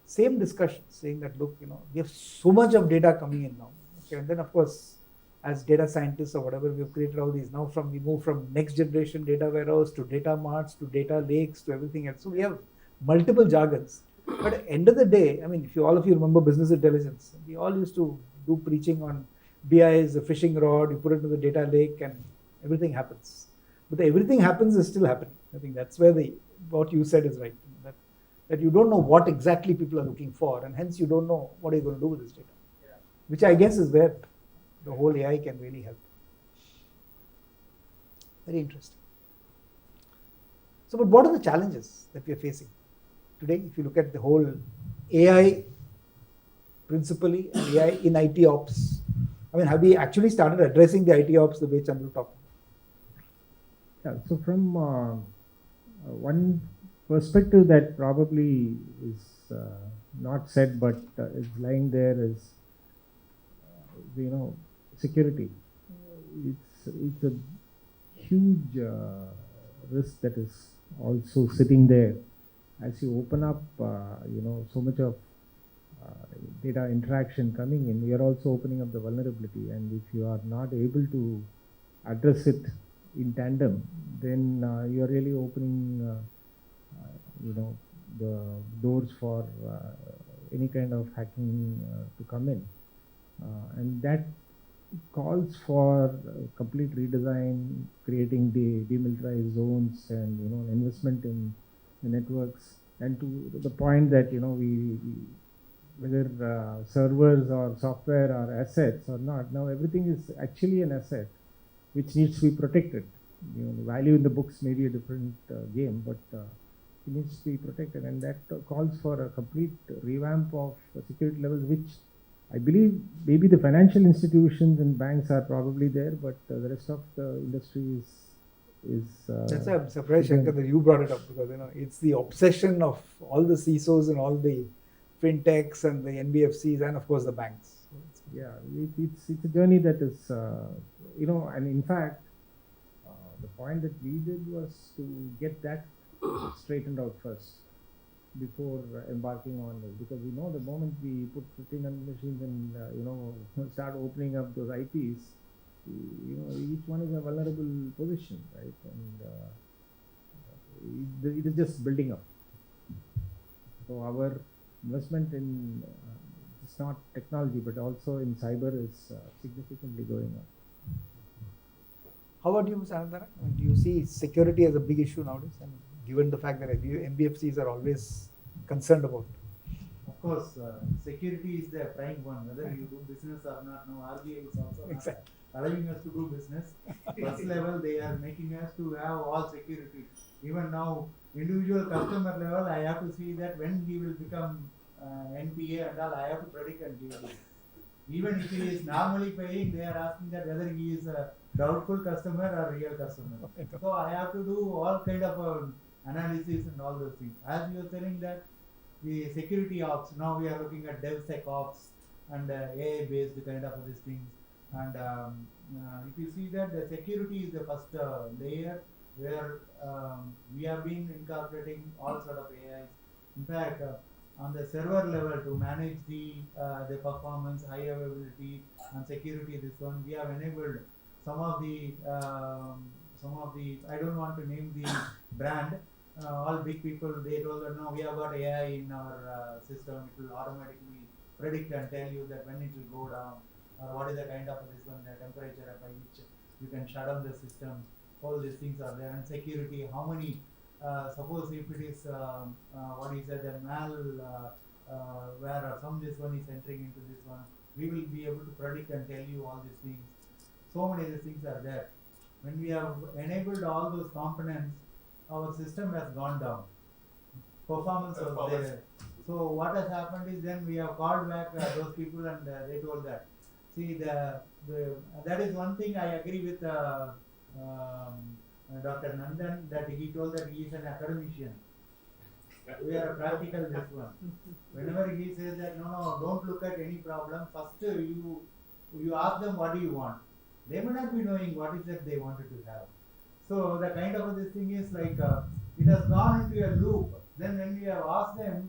same discussion, saying that, look, we have so much of data coming in now. Okay, and then of course, as data scientists or whatever, we've created all these. Now we move from next generation data warehouse to data marts to data lakes to everything else. So we have multiple jargons. But at the end of the day, I mean, if all of you remember business intelligence, we all used to do preaching on BI is a fishing rod, you put it into the data lake and everything happens. But the everything happens is still happening. I think that's where what you said is right. That you don't know what exactly people are looking for, and hence you don't know what you're going to do with this data.
Yeah.
Which I guess is where the whole AI can really help. Very interesting. So, but what are the challenges that we are facing today? If you look at the whole AI principally and AI in IT ops, I mean, have we actually started addressing the IT ops the way Chandru talked about?
Yeah, so from one perspective that probably is not said but is lying there is, security. It's a huge risk that is also sitting there. As you open up, so much of data interaction coming in, you're also opening up the vulnerability. And if you are not able to address it in tandem, then you're really opening the doors for any kind of hacking to come in. And that calls for complete redesign, creating the demilitarized zones and investment in the networks, and to the point that we whether servers or software are assets or not, now everything is actually an asset which needs to be protected. The value in the books may be a different game, but it needs to be protected, and that calls for a complete revamp of security levels, which I believe maybe the financial institutions and banks are probably there, but the rest of the industry is
that's why I'm surprised, Shankar, that you brought it up, because it's the obsession of all the CISOs and all the fintechs and the NBFCs and of course the banks.
Yeah, it's a journey that is and in fact the point that we did was to get that straightened out first before embarking on this, because we know the moment we put 1,500 machines and start opening up those IPs, each one is a vulnerable position, right? And it is just building up. So our investment in not technology, but also in cyber is significantly going up.
How about you, Mr. Anandara? Do you see security as a big issue nowadays? And given the fact that NBFCs are always concerned about.
Of course, security is the prime one, whether you do business or not. Now, RBI is also not allowing us to do business. First level, they are making us to have all security. Even now, individual customer level, I have to see that when he will become NPA and all, I have to predict and give him. Even if he is normally paying, they are asking that whether he is a doubtful customer or real customer. So I have to do all kind of analysis and all those things. As you are telling that the security ops, now we are looking at DevSecOps and AI based kind of these things. And if you see that the security is the first layer where we have been incorporating all sort of AIs. In fact, on the server level to manage the performance, high availability and security, this one we have enabled some of the I don't want to name the brand. All big people, they told that no, we have got AI in our system. It will automatically predict and tell you that when it will go down, or what is the kind of this one, the temperature by which you can shut down the system. All these things are there. And security, how many, suppose if it is, what is that, the malware or some this one is entering into this one, we will be able to predict and tell you all these things. So many of these things are there. When we have enabled all those components, our system has gone down. Performance was there. So what has happened is then we have called back those people and they told that. See, that is one thing I agree with Dr. Nandan, that he told that he is an academician. We are a practical this one. Whenever he says that no, don't look at any problem, first you ask them what do you want. They may not be knowing what is that they wanted to have. So the kind of this thing is like it has gone into a loop. Then when we have asked them,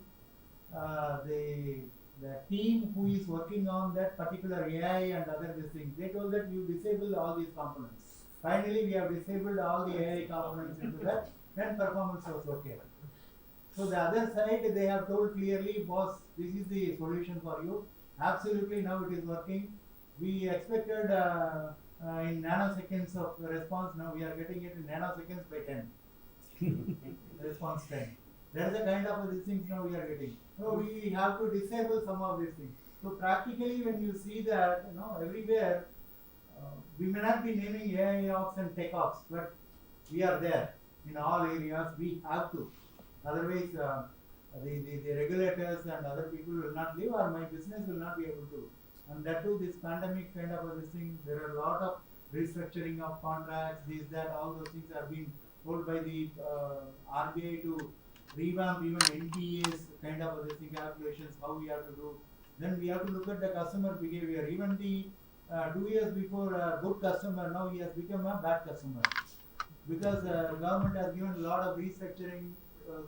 the team who is working on that particular AI and other these things, they told that you disable all these components. Finally, we have disabled all the AI components into that, then performance was okay. So the other side, they have told clearly, boss, this is the solution for you. Absolutely, now it is working. We expected in nanoseconds of response, now we are getting it in nanoseconds by 10. Response time. That is the kind of these things now we are getting. So we have to disable some of these things. So practically when you see that, everywhere, we may not be naming AI ops and tech ops, but we are there in all areas. We have to. Otherwise, the regulators and other people will not live, or my business will not be able to. And that too, this pandemic kind of this thing, there are a lot of restructuring of contracts, this, that, all those things are being told by the RBI to revamp even NPAs kind of this thing, calculations, how we have to do. Then we have to look at the customer behavior. Even the 2 years before a good customer, now he has become a bad customer. Because government has given a lot of restructuring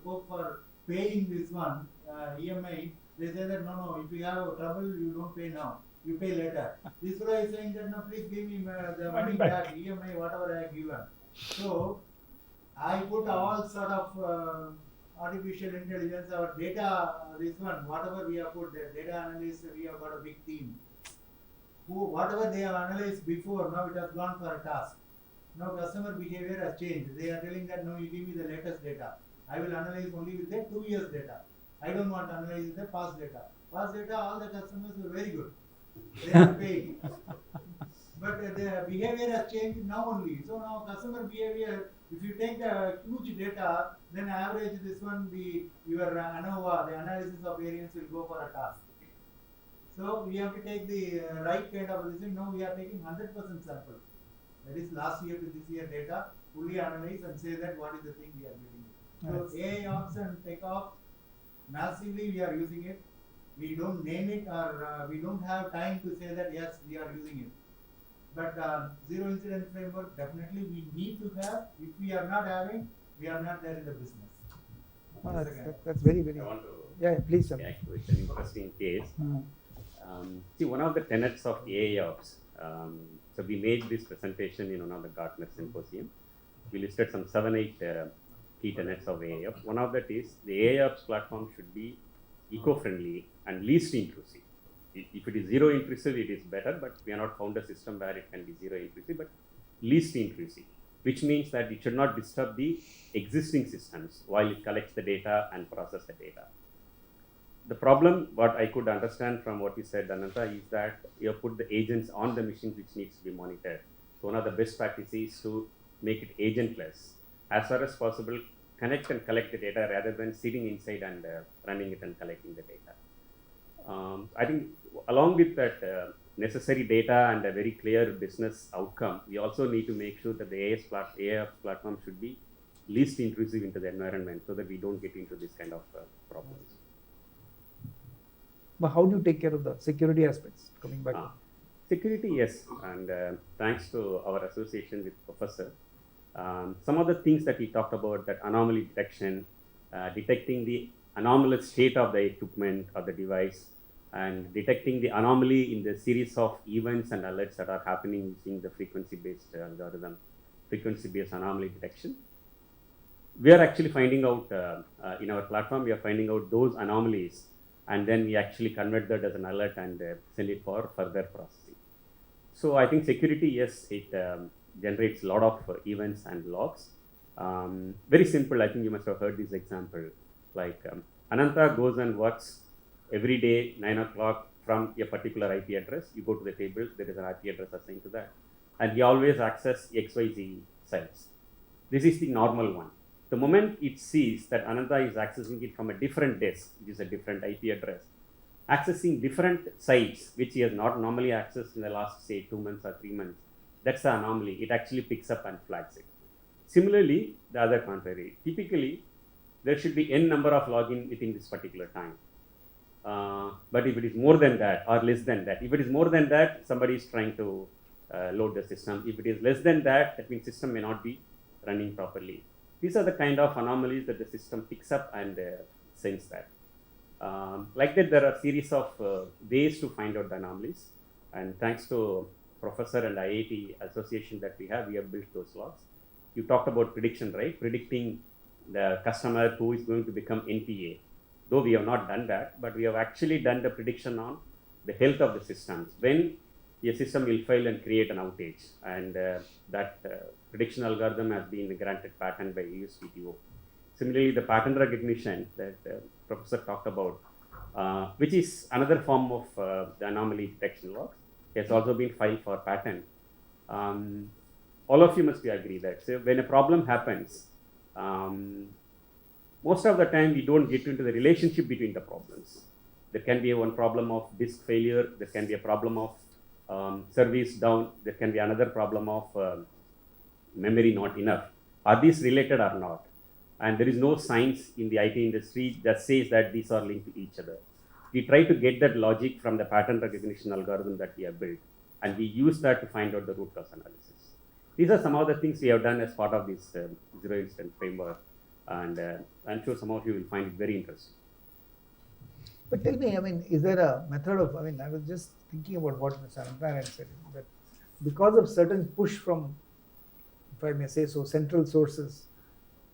scope for paying this one, EMI. They say that no, if you have trouble, you don't pay now. You pay later. This guy is saying that no, please give me the money back, EMI, whatever I have given. So I put all sort of artificial intelligence, our data, this one, whatever we have put, the data analysts, we have got a big team. Whatever they have analyzed before, now it has gone for a task. Now customer behavior has changed. They are telling that no, you give me the latest data. I will analyze only with the 2 years data. I don't want to analyze the past data. Past data, all the customers were very good. They are paying. But the behavior has changed now only. So now customer behavior, if you take the huge data, then average this one, your ANOVA, the analysis of variance will go for a task. So we have to take the right kind of this thing. Now we are taking 100% sample. That is last year to this year data, fully analyze and say that what is the thing we are getting. So AI ops and tech ops, massively we are using it. We don't name it, or we don't have time to say that yes, we are using it. But zero incident framework, definitely we need to have. If we are not having, we are not there in the business.
That's very, very.
I want to
Yeah, please, sir.
react to it. An interesting case. See, one of the tenets of AIOps, so we made this presentation in one of the Gartner symposium. We listed some 7-8 key tenets of AIOps. One of that is the AIOps platform should be eco-friendly and least intrusive. if it is zero intrusive, it is better, but we have not found a system where it can be zero intrusive, but least intrusive, which means that it should not disturb the existing systems while it collects the data and process the data. The problem, what I could understand from what you said, Ananta, is that you have put the agents on the machines which needs to be monitored. So one of the best practices is to make it agentless. As far as possible, connect and collect the data rather than sitting inside and running it and collecting the data. I think along with that necessary data and a very clear business outcome, we also need to make sure that the AIOps platform should be least intrusive into the environment so that we don't get into this kind of problems.
But how do you take care of the security aspects? Coming back.
Security, yes, and thanks to our association with Professor, some of the things that he talked about, that anomaly detection, detecting the anomalous state of the equipment or the device, and detecting the anomaly in the series of events and alerts that are happening using the frequency-based algorithm, frequency-based anomaly detection. We are actually finding out in our platform, we are finding out those anomalies, and then we actually convert that as an alert and send it for further processing. So I think security, yes, it generates a lot of events and logs. Very simple, I think you must have heard this example. Like Ananta goes and works every day 9 o'clock from a particular IP address. You go to the table, there is an IP address assigned to that. And he always access XYZ sites. This is the normal one. The moment it sees that Ananta is accessing it from a different desk, which is a different IP address, accessing different sites which he has not normally accessed in the last, say, 2 months or 3 months, that's the anomaly. It actually picks up and flags it. Similarly, the other contrary. Typically, there should be n number of login within this particular time. But if it is more than that or less than that, if it is more than that, somebody is trying to load the system. If it is less than that, that means system may not be running properly. These are the kind of anomalies that the system picks up and sends that. Like that, there are a series of ways to find out the anomalies. And thanks to Professor and IIT association that we have built those logs. You talked about prediction, right? Predicting the customer who is going to become NPA. Though we have not done that, but we have actually done the prediction on the health of the systems. When a system will fail and create an outage, and that prediction algorithm has been granted patent by USPTO. Similarly, the pattern recognition that Professor talked about, which is another form of the anomaly detection logs, has also been filed for patent. All of you must be agree that when a problem happens, most of the time we don't get into the relationship between the problems. There can be one problem of disk failure, there can be a problem of service down, there can be another problem of memory not enough. Are these related or not? And there is no science in the IT industry that says that these are linked to each other. We try to get that logic from the pattern recognition algorithm that we have built, and we use that to find out the root cause analysis. These are some of the things we have done as part of this zero incident framework, and I'm sure some of you will find it very interesting.
But tell me, I mean, is there a method of, I mean, I was just thinking about what Mr. Ananta had said, that because of certain push from, if I may say so, central sources,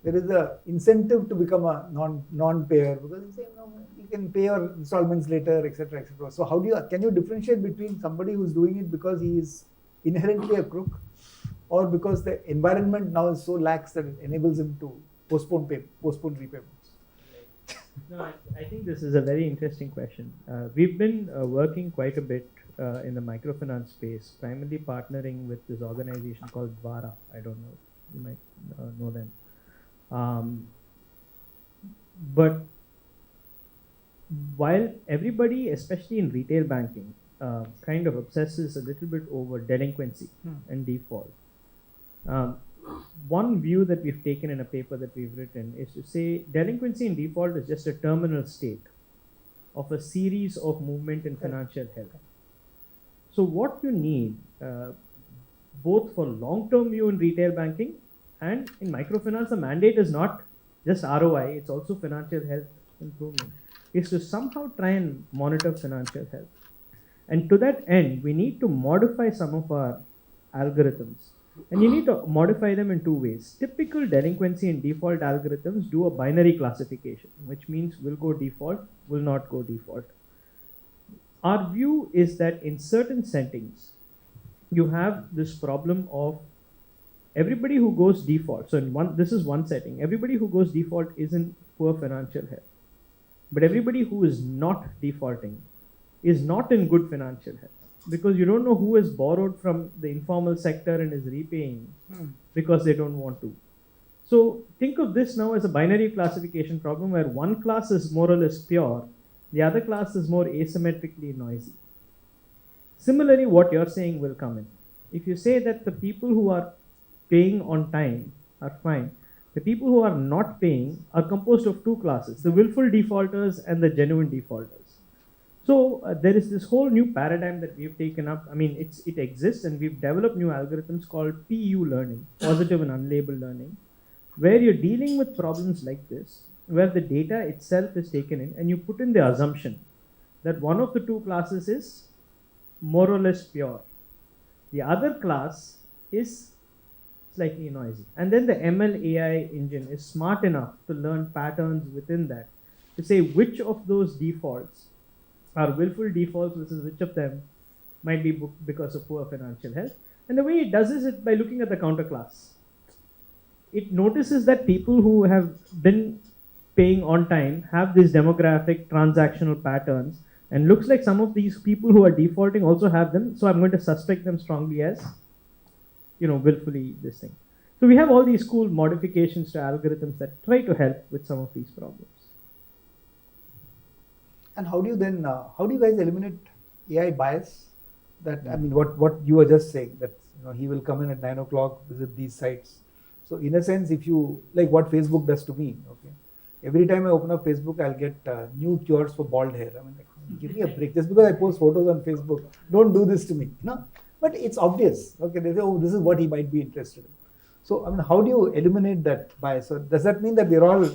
there is a incentive to become a non-payer, because you say, no, you can pay your installments later, etc., etc. So how do you, can you differentiate between somebody who's doing it because he is inherently a crook, or because the environment now is so lax that it enables him to postpone repayments?
No, I think this is a very interesting question. We've been working quite a bit in the microfinance space, primarily partnering with this organization called Dvara. I don't know, you might know them. But while everybody, especially in retail banking, kind of obsesses a little bit over delinquency and default, one view that we've taken in a paper that we've written is to say delinquency and default is just a terminal state of a series of movement in financial health. So what you need, both for long-term view in retail banking and in microfinance, the mandate is not just ROI, it's also financial health improvement, is to somehow try and monitor financial health. And to that end, we need to modify some of our algorithms. And you need to modify them in two ways. Typical delinquency and default algorithms do a binary classification, which means will go default, will not go default. our view is that in certain settings, you have this problem of everybody who goes default. So this is one setting. Everybody who goes default is in poor financial health. But everybody who is not defaulting is not in good financial health, because you don't know who has borrowed from the informal sector and is repaying because they don't want to. So think of this now as a binary classification problem where one class is more or less pure, the other class is more asymmetrically noisy. Similarly, what you're saying will come in. If you say that the people who are paying on time are fine, the people who are not paying are composed of two classes, the willful defaulters and the genuine defaulters. So there is this whole new paradigm that we've taken up. I mean, it exists, and we've developed new algorithms called PU learning, positive and unlabeled learning, where you're dealing with problems like this, where the data itself is taken in and you put in the assumption that one of the two classes is more or less pure. The other class is slightly noisy. And then the ML AI engine is smart enough to learn patterns within that to say which of those defaults are willful defaults versus which of them might be because of poor financial health. And the way it does is by looking at the counter class. It notices that people who have been paying on time have these demographic transactional patterns, and looks like some of these people who are defaulting also have them. So I'm going to suspect them strongly as, willfully this thing. So we have all these cool modifications to algorithms that try to help with some of these problems.
And how do you guys eliminate AI bias? That, I mean, what you were just saying, that he will come in at 9 o'clock, visit these sites. So in a sense, if you, like what Facebook does to me, okay, every time I open up Facebook, I'll get new cures for bald hair. I mean, like, give me a break. Just because I post photos on Facebook, don't do this to me. But it's obvious. Okay, they say, oh, this is what he might be interested in. So, I mean, how do you eliminate that bias? So does that mean that we're all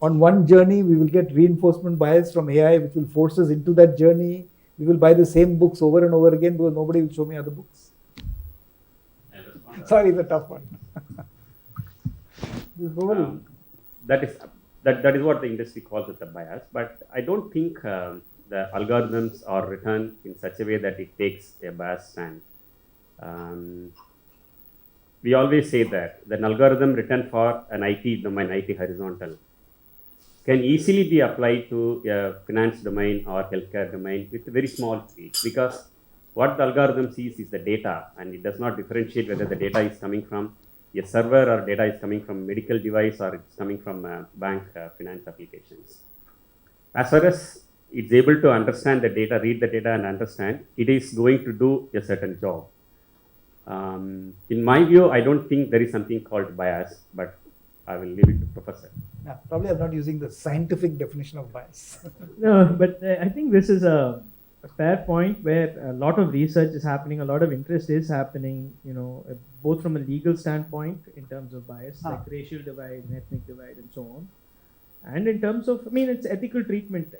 on one journey? We will get reinforcement bias from AI, which will force us into that journey. We will buy the same books over and over again because nobody will show me other books. Sorry, it's a tough one.
That is what the industry calls it a bias, but I don't think the algorithms are written in such a way that it takes a bias stand. We always say that an algorithm written for an IT domain, IT horizontal, can easily be applied to a finance domain or healthcare domain with a very small tweak, because what the algorithm sees is the data, and it does not differentiate whether the data is coming from a server or data is coming from a medical device or it's coming from bank finance applications. As far as it's able to understand the data, read the data and understand, it is going to do a certain job. In my view, I don't think there is something called bias, but I will leave it to Professor.
Yeah, probably I'm not using the scientific definition of bias.
No, but I think this is a fair point where a lot of research is happening, a lot of interest is happening, both from a legal standpoint in terms of bias, like racial divide, ethnic divide, and so on. And in terms of, it's ethical treatment.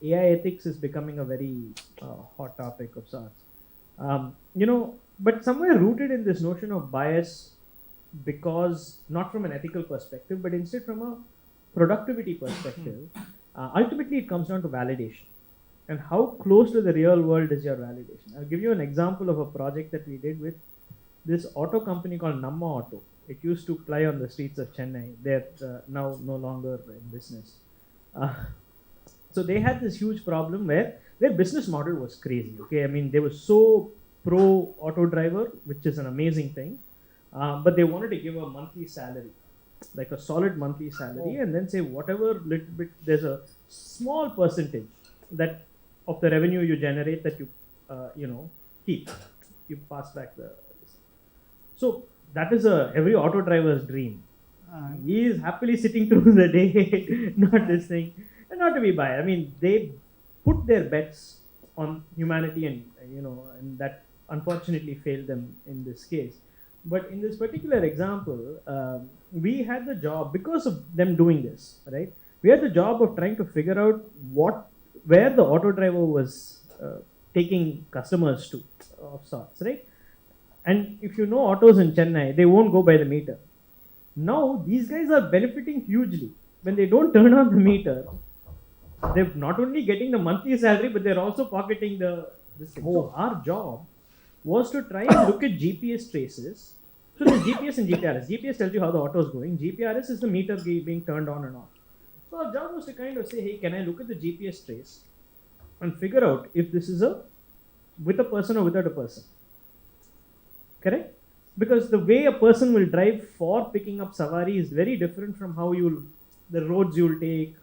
AI ethics is becoming a very hot topic of sorts. But somewhere rooted in this notion of bias, because not from an ethical perspective, but instead from a productivity perspective, ultimately it comes down to validation. And how close to the real world is your validation? I'll give you an example of a project that we did with this auto company called Namma Auto. It used to ply on the streets of Chennai. They're now no longer in business. So they had this huge problem where their business model was crazy. Okay, they were so pro auto driver, which is an amazing thing, but they wanted to give a monthly salary, like a solid monthly salary, and then say whatever little bit, there's a small percentage that of the revenue you generate that you keep, you pass back the. So that is every auto driver's dream. He is happily sitting through the day, not this thing, and not to be biased. They put their bets on humanity, and and that unfortunately failed them in this case. But in this particular example, we had the job, because of them doing this, right? We had the job of trying to figure out where the auto driver was taking customers to, of sorts, right? And if you know autos in Chennai, they won't go by the meter. Now, these guys are benefiting hugely. When they don't turn on the meter, they're not only getting the monthly salary, but they're also pocketing this thing. So our job was to try and look at GPS traces. So there's GPS and GPRS. GPS tells you how the auto is going. GPRS is the meter being turned on and off. So our job was to kind of say, hey, can I look at the GPS trace and figure out if this is with a person or without a person? Correct? Because the way a person will drive for picking up Safari is very different from how the roads you'll take,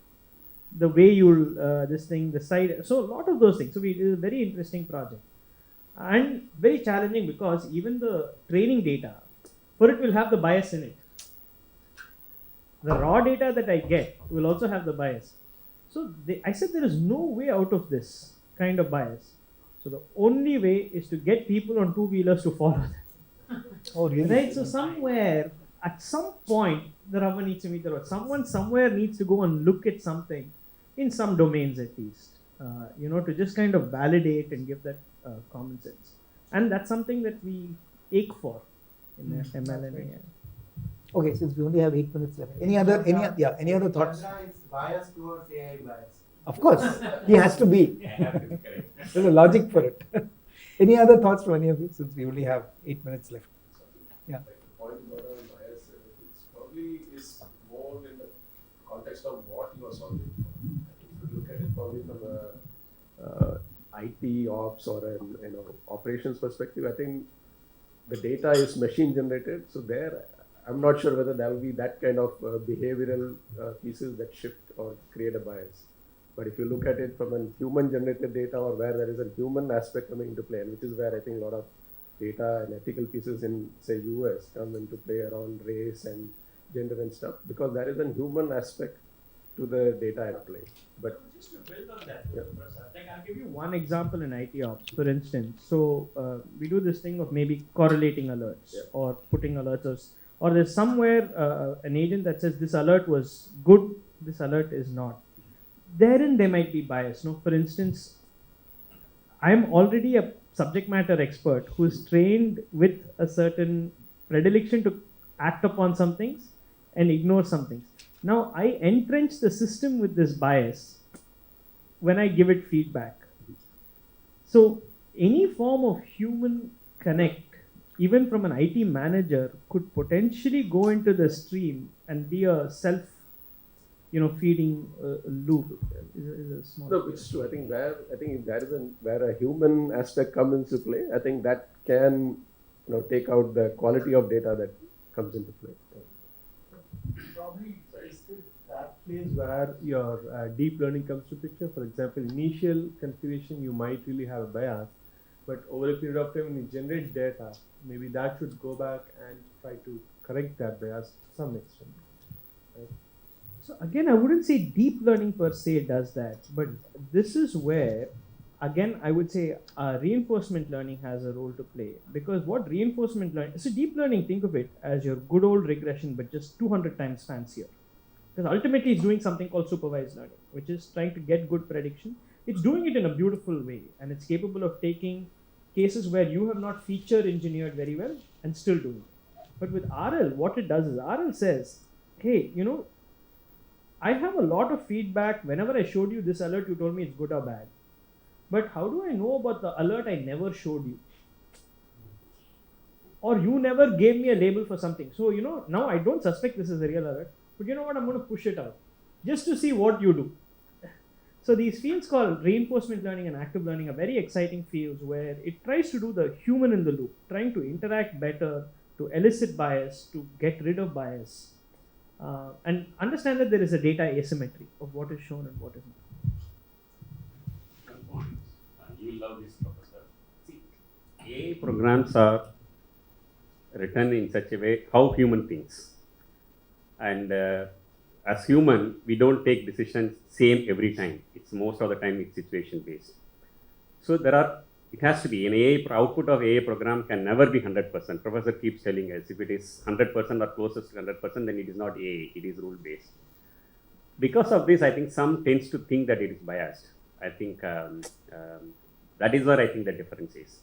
the way you'll, the side. So a lot of those things. So it is a very interesting project. And very challenging because even the training data, for it will have the bias in it. The raw data that I get will also have the bias. So I said there is no way out of this kind of bias. So the only way is to get people on two-wheelers to follow that.
Oh, really?
Right? So somewhere, at some point, the rubber needs to meet the road. Someone somewhere needs to go and look at something, in some domains at least, to just kind of validate and give that common sense. And that's something that we ache for in ML and AI.
Okay, since we only have 8 minutes left. Any other thoughts?
Chandra is biased towards AI bias.
Of course, he has to be. There's a logic for it. Any other thoughts from any of you, since we only have 8 minutes left? Yeah.
Like the point about bias, it's probably is more in the context of what you are solving for. If you look at it probably from a IT ops or an operations perspective, I think the data is machine generated. So there, I'm not sure whether there will be that kind of behavioral pieces that shift or create a bias. But if you look at it from a human generated data or where there is a human aspect coming into play, and which is where I think a lot of data and ethical pieces in, say, US come into play around race and gender and stuff, because there is a human aspect to the data at play. But
just to build on that, like I'll give you one example in IT ops, for instance. So we do this thing of maybe correlating alerts or putting alerts, or there's somewhere an agent that says this alert was good, this alert is not. Therein there might be bias. No, for instance, I'm already a subject matter expert who is trained with a certain predilection to act upon some things and ignore some things. Now I entrench the system with this bias when I give it feedback. So any form of human connect, even from an IT manager, could potentially go into the stream and be a feeding loop. Is a small.
No, it's true. I think if there is where a human aspect comes into play, I think that can take out the quality of data that comes into play.
Probably is that place where your deep learning comes to picture. For example, initial configuration you might really have a bias, but over a period of time when you generate data, maybe that should go back and try to correct that bias to some extent. Right?
So again, I wouldn't say deep learning per se does that, but this is where, again, I would say reinforcement learning has a role to play. Because what reinforcement learning, so deep learning, think of it as your good old regression, but just 200 times fancier. Because ultimately it's doing something called supervised learning, which is trying to get good prediction. It's doing it in a beautiful way, and it's capable of taking cases where you have not feature engineered very well and still doing it. But with RL, what it does is RL says, hey, I have a lot of feedback. Whenever I showed you this alert, you told me it's good or bad. But how do I know about the alert I never showed you? Or you never gave me a label for something. So, now I don't suspect this is a real alert. But you know what? I'm going to push it out just to see what you do. So these fields called reinforcement learning and active learning are very exciting fields where it tries to do the human in the loop, trying to interact better, to elicit bias, to get rid of bias. And understand that there is a data asymmetry of what is shown and what is not.
Good point. You will love this, Professor. See, AI programs are written in such a way how human thinks. And as human, we don't take decisions same every time. It's most of the time it's situation based. So it has to be, an output of AI program can never be 100%. Professor keeps telling us, if it is 100% or closest to 100%, then it is not AI, it is rule based. Because of this, I think some tends to think that it is biased. I think that is where I think the difference is.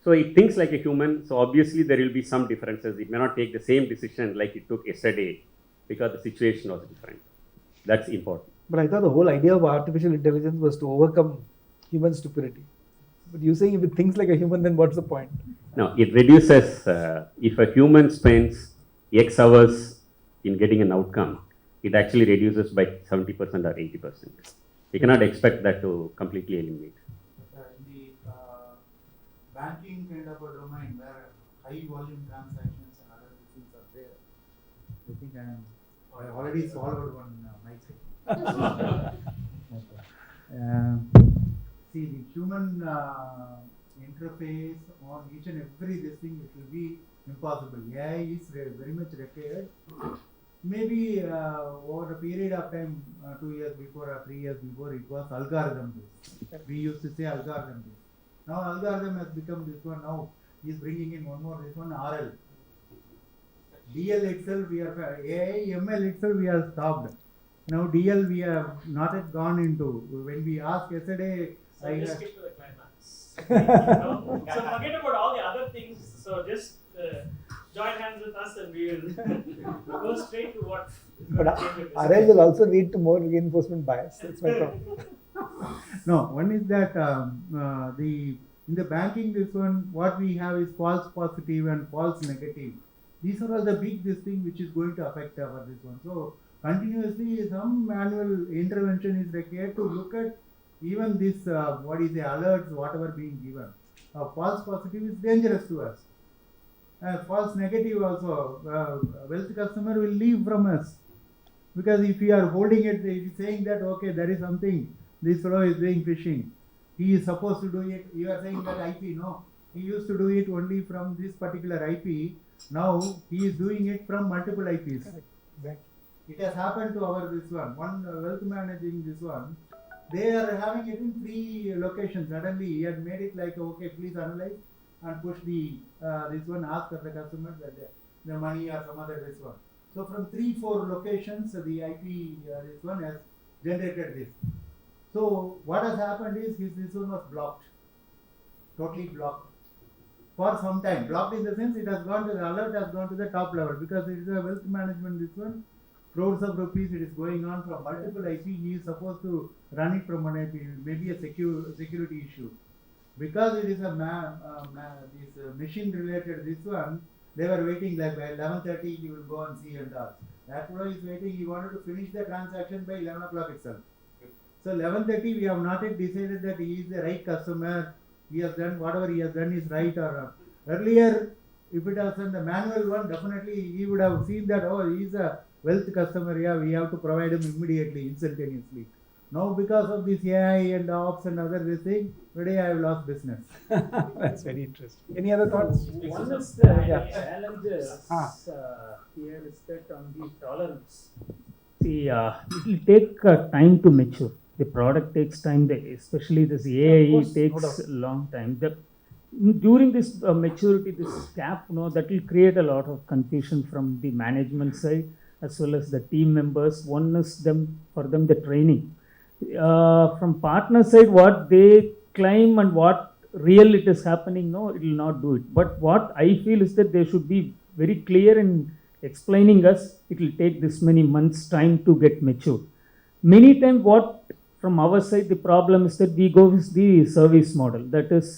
So it thinks like a human, so obviously there will be some differences. It may not take the same decision like it took yesterday because the situation was different. That's important.
But I thought the whole idea of artificial intelligence was to overcome human stupidity. But you're saying if it thinks like a human, then what's the point?
No, it reduces, if a human spends X hours in getting an outcome, it actually reduces by 70% or 80%. You cannot expect that to completely eliminate.
In the banking kind of a domain where high volume transactions and other things are there, I think I already swallowed one myself. See, the human interface on each and every this thing, it will be impossible. AI is very much required. Maybe over a period of time, 2 years before or 3 years before, it was algorithm based. We used to say algorithm based. Now algorithm has become this one. Now he is bringing in one more, this one RL. DL itself, we are AI, ML itself, we are stopped. Now DL we have not yet gone into. When we asked yesterday,
So just skip to the climax. So forget about all the other things. So just join hands with us and we will go straight to what is going
But
to change the
RL
business.
will also lead to more reinforcement bias. That's my problem.
no, one is that in the banking, this one, what we have is false positive and false negative. These are all the big this thing which is going to affect our this one. So continuously some manual intervention is required to look at even this alerts, whatever being given. False positive is dangerous to us. False negative also, wealth customer will leave from us. Because if you are holding it, if you saying that, okay, there is something, this fellow is doing phishing. He is supposed to do it, you are saying that IP, no. He used to do it only from this particular IP. Now he is doing it from multiple IPs.
Exactly.
It has happened to our this one wealth managing this one. They are having it in 3 locations. Suddenly he had made it like, okay, please analyze and push the this one, ask the customer that the money or some other this one. So from 3-4 locations, the IP this one has generated this. So what has happened is this one was blocked, totally blocked for some time. Blocked in the sense it has gone to the alert, has gone to the top level because it is a wealth management. This one, crores of rupees, it is going on from multiple IP. He is supposed to run it from one IP, maybe a security issue. Because it is a machine related this one, they were waiting like by 11:30 he will go and see and all. That fellow is waiting, he wanted to finish the transaction by 11 o'clock itself. So 11:30 we have not yet decided that he is the right customer, he has done whatever he has done is right or wrong. Earlier, if it was in the manual one, definitely he would have seen that, oh, he is a wealth customer, yeah, we have to provide him immediately, instantaneously. Now because of this AI and ops and other this thing, today I have lost business.
That's very interesting. Any other thoughts?
One is the
Yeah.
challenges here is that on the tolerance. See, it will take time to mature. The product takes time, especially this AI
course, no
takes
doubt.
a long time. During this maturity, this gap, that will create a lot of confusion from the management side as well as the team members. One is for them the training. From partner side, what they claim and what real it is happening, no, it will not do it. But what I feel is that they should be very clear in explaining us, it will take this many months time to get mature. Many times what from our side the problem is that we go with the service model, that is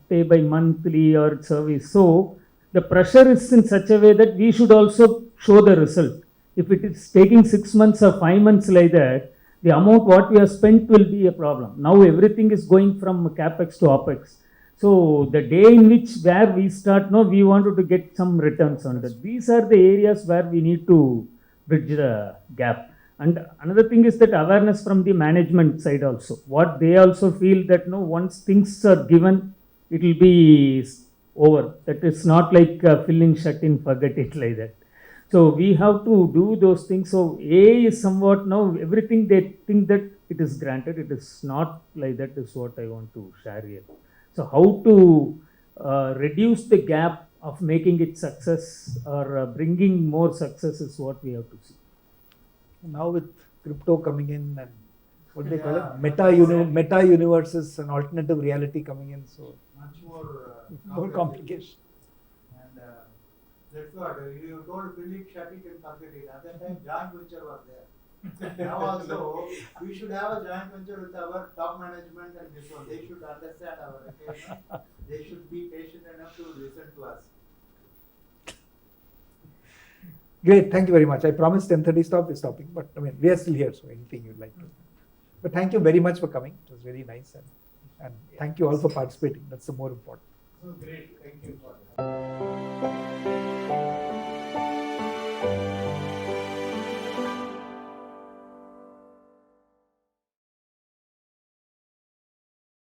pay by monthly or service. So the pressure is in such a way that we should also show the result. If it is taking 6 months or 5 months like that, the amount what we have spent will be a problem. Now everything is going from capex to opex. So the day in where we start, we wanted to get some returns on that. These are the areas where we need to bridge the gap. And another thing is that awareness from the management side also. What they also feel that once things are given, it will be over. That is not like fill in, shut in, forget it like that. So we have to do those things. So A is somewhat now everything they think that it is granted. It is not like that is what I want to share here. So how to reduce the gap of making it success or bringing more success is what we have to see.
Now with crypto coming in and what do they call
Yeah,
it? Meta universes and alternative reality coming in. So
Much more
more complication.
And that's what you told Philip Shattuck and forget it. At that time, John Wiltshire was there. Now also, we should have a joint venture with our top management and this one. They should understand our requirement. They should be patient enough to listen to us.
Great, thank you very much. I promised 10:30 stop, we're stopping, but I mean, we are still here, so anything you'd like to. But thank you very much for coming. It was very nice, and thank you all for participating. That's the more important.
So great, thank you.